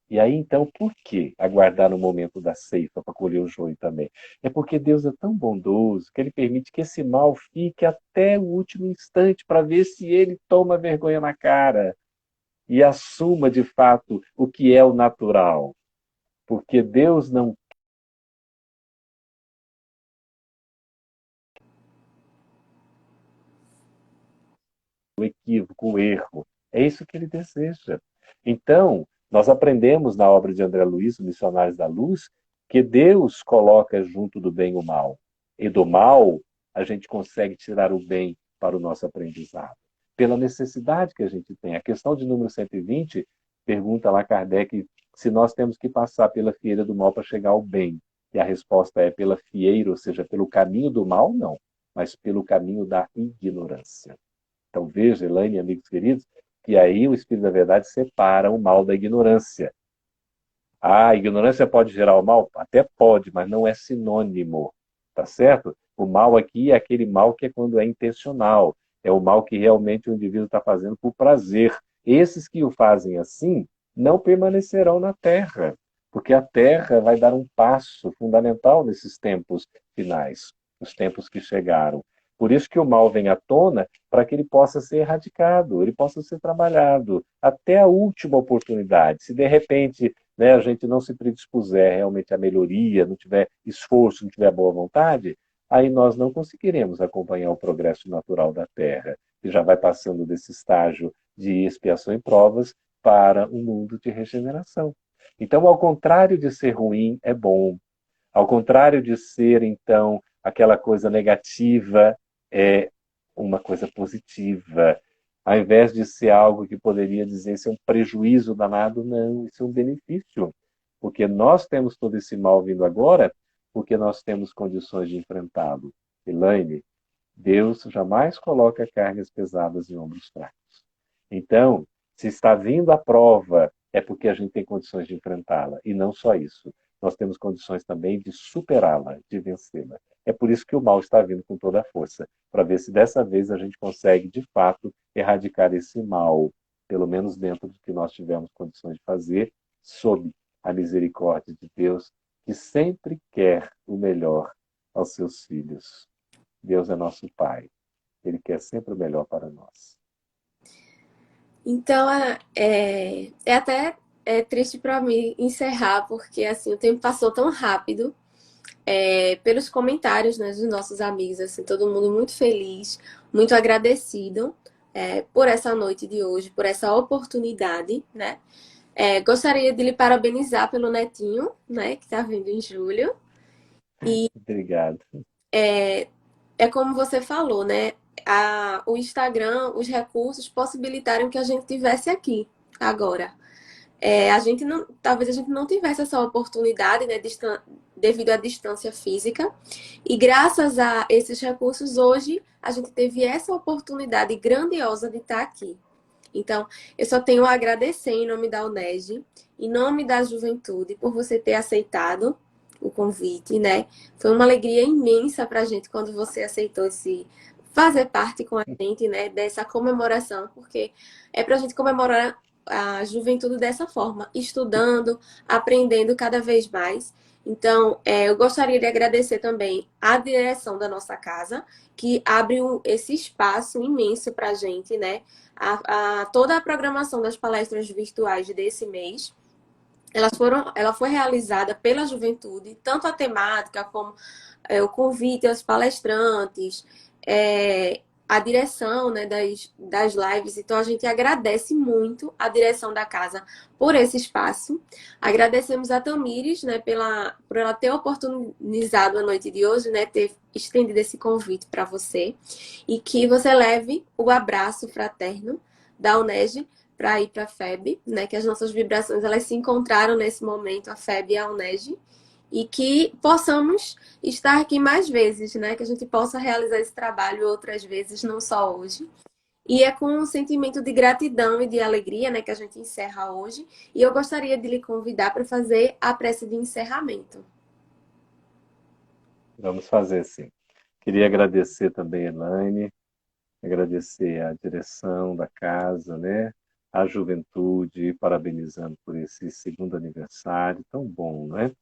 E aí, então, por que aguardar no momento da ceifa para colher o joio também? É porque Deus é tão bondoso que Ele permite que esse mal fique até o último instante para ver se ele toma vergonha na cara e assuma de fato o que é o natural. Porque Deus não quer o equívoco, o erro. É isso que Ele deseja. Então, nós aprendemos na obra de André Luiz, Missionários da Luz, que Deus coloca junto do bem e o mal. E do mal, a gente consegue tirar o bem para o nosso aprendizado. Pela necessidade que a gente tem. A questão de número 120 pergunta lá Kardec se nós temos que passar pela fieira do mal para chegar ao bem. E a resposta é pela fieira, ou seja, pelo caminho do mal, não, mas pelo caminho da ignorância. Então veja, Elaine e amigos queridos, que aí o Espírito da Verdade separa o mal da ignorância. A ignorância pode gerar o mal? Até pode, mas não é sinônimo, tá certo? O mal aqui é aquele mal que é quando é intencional, é o mal que realmente o indivíduo está fazendo por prazer. Esses que o fazem assim não permanecerão na Terra, porque a Terra vai dar um passo fundamental nesses tempos finais, os tempos que chegaram. Por isso que o mal vem à tona para que ele possa ser erradicado, ele possa ser trabalhado até a última oportunidade. Se de repente, né, a gente não se predispuser realmente à melhoria, não tiver esforço, não tiver boa vontade, aí nós não conseguiremos acompanhar o progresso natural da Terra, que já vai passando desse estágio de expiação e provas para um mundo de regeneração. Então, ao contrário de ser ruim, é bom. Ao contrário de ser, então, aquela coisa negativa, é uma coisa positiva. Ao invés de ser algo que poderia dizer ser um prejuízo danado, não, isso é um benefício. Porque nós temos todo esse mal vindo agora, porque nós temos condições de enfrentá-lo. Elaine, Deus jamais coloca cargas pesadas em ombros fracos. Então, se está vindo a prova, é porque a gente tem condições de enfrentá-la. E não só isso. Nós temos condições também de superá-la, de vencê-la. É por isso que o mal está vindo com toda a força, para ver se dessa vez a gente consegue, de fato, erradicar esse mal, pelo menos dentro do que nós tivemos condições de fazer, sob a misericórdia de Deus, que sempre quer o melhor aos seus filhos. Deus é nosso Pai. Ele quer sempre o melhor para nós. Então, é até triste para mim encerrar, porque assim, o tempo passou tão rápido. Pelos comentários, né, dos nossos amigos, assim, todo mundo muito feliz, muito agradecido por essa noite de hoje, por essa oportunidade, né? Gostaria de lhe parabenizar pelo netinho, né, que está vindo em julho. E Obrigado. é como você falou, né? O Instagram, os recursos possibilitaram que a gente tivesse aqui agora. A gente não, talvez a gente não tivesse essa oportunidade, né, devido à distância física. E graças a esses recursos, hoje a gente teve essa oportunidade grandiosa de estar aqui. Então, eu só tenho a agradecer em nome da UNESD, em nome da juventude, por você ter aceitado o convite, né? Foi uma alegria imensa para a gente quando você aceitou fazer parte com a gente, né, dessa comemoração, porque é para a gente comemorar a juventude dessa forma, estudando, aprendendo cada vez mais. Então, eu gostaria de agradecer também a direção da nossa casa, que abre esse espaço imenso para a gente, né? Toda a programação das palestras virtuais desse mês, ela foi realizada pela juventude, tanto a temática como o convite aos palestrantes, é, a direção, né, das lives. Então, a gente agradece muito a direção da casa por esse espaço. Agradecemos a Tamires, né, por ela ter oportunizado a noite de hoje, né, ter estendido esse convite para você. E que você leve o abraço fraterno da UNESG para ir para a FEB, né, que as nossas vibrações elas se encontraram nesse momento, a FEB e a UNESG, e que possamos estar aqui mais vezes, né? Que a gente possa realizar esse trabalho outras vezes, não só hoje. E é com um sentimento de gratidão e de alegria, né, que a gente encerra hoje. E eu gostaria de lhe convidar para fazer a prece de encerramento. Vamos fazer sim. Queria agradecer também a Elaine, agradecer a direção da casa, né? A juventude, parabenizando por esse segundo aniversário tão bom, né?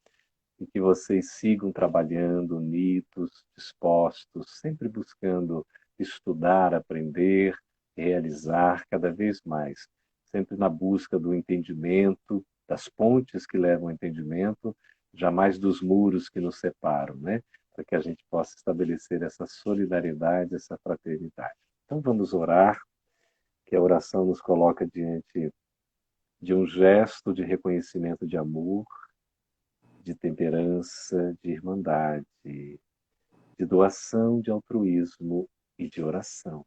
E que vocês sigam trabalhando unidos, dispostos, sempre buscando estudar, aprender, realizar cada vez mais, sempre na busca do entendimento, das pontes que levam ao entendimento, jamais dos muros que nos separam, né? Para que a gente possa estabelecer essa solidariedade, essa fraternidade. Então vamos orar, que a oração nos coloca diante de um gesto de reconhecimento de amor, de temperança, de irmandade, de doação, de altruísmo e de oração.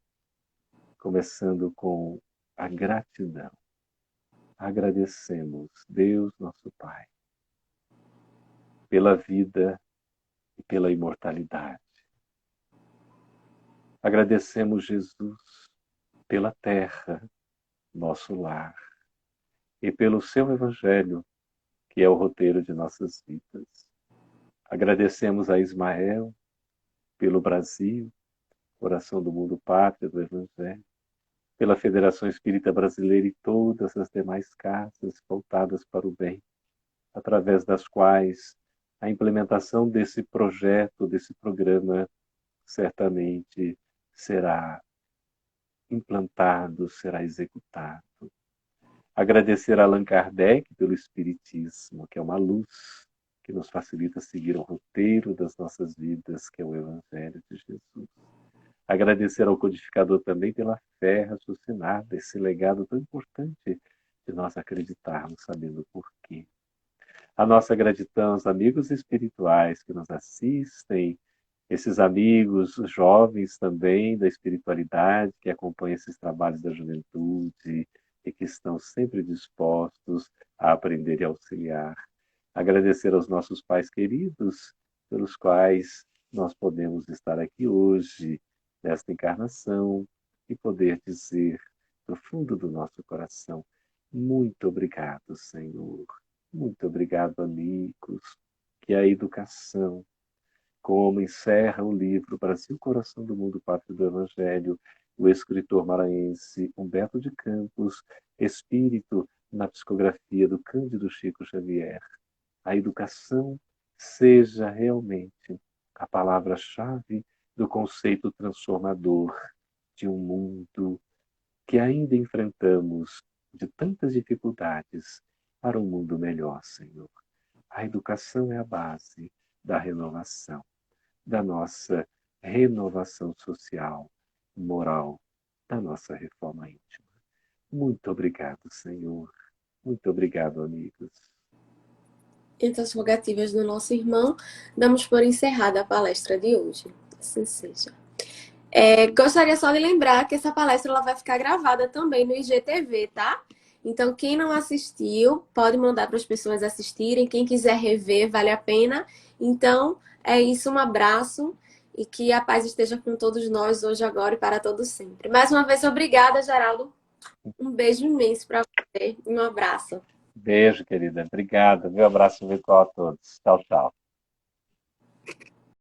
Começando com a gratidão. Agradecemos, Deus nosso Pai, pela vida e pela imortalidade. Agradecemos, Jesus, pela terra, nosso lar, e pelo seu Evangelho, que é o roteiro de nossas vidas. Agradecemos a Ismael pelo Brasil, coração do mundo, pátria do Evangelho, pela Federação Espírita Brasileira e todas as demais casas voltadas para o bem, através das quais a implementação desse projeto, desse programa, certamente será implantado, será executado. Agradecer a Allan Kardec pelo Espiritismo, que é uma luz que nos facilita seguir o roteiro das nossas vidas, que é o Evangelho de Jesus. Agradecer ao codificador também pela fé raciocinada, esse legado tão importante de nós acreditarmos, sabendo o porquê. A nossa gratidão aos amigos espirituais que nos assistem, esses amigos jovens também da espiritualidade, que acompanham esses trabalhos da juventude e que estão sempre dispostos a aprender e auxiliar. Agradecer aos nossos pais queridos, pelos quais nós podemos estar aqui hoje, nesta encarnação, e poder dizer, do fundo do nosso coração, muito obrigado, Senhor. Muito obrigado, amigos. Que a educação, como encerra o livro Brasil, Coração do Mundo, Pátria do Evangelho, o escritor maranhense Humberto de Campos, Espírito na psicografia do Cândido Chico Xavier. A educação seja realmente a palavra-chave do conceito transformador de um mundo que ainda enfrentamos de tantas dificuldades para um mundo melhor, Senhor. A educação é a base da renovação, da nossa renovação social, moral, da nossa reforma íntima. Muito obrigado, Senhor. Muito obrigado, amigos. Entre as rogativas do nosso irmão, damos por encerrada a palestra de hoje. Assim seja. Gostaria só de lembrar que essa palestra ela vai ficar gravada também no IGTV, tá? Então, quem não assistiu, pode mandar para as pessoas assistirem. Quem quiser rever, vale a pena. Então, é isso. Um abraço e que a paz esteja com todos nós hoje, agora e para todos sempre. Mais uma vez, obrigada, Geraldo. Um beijo imenso para você e um abraço. Beijo, querida. Obrigado. Meu abraço virtual a todos. Tchau, tchau.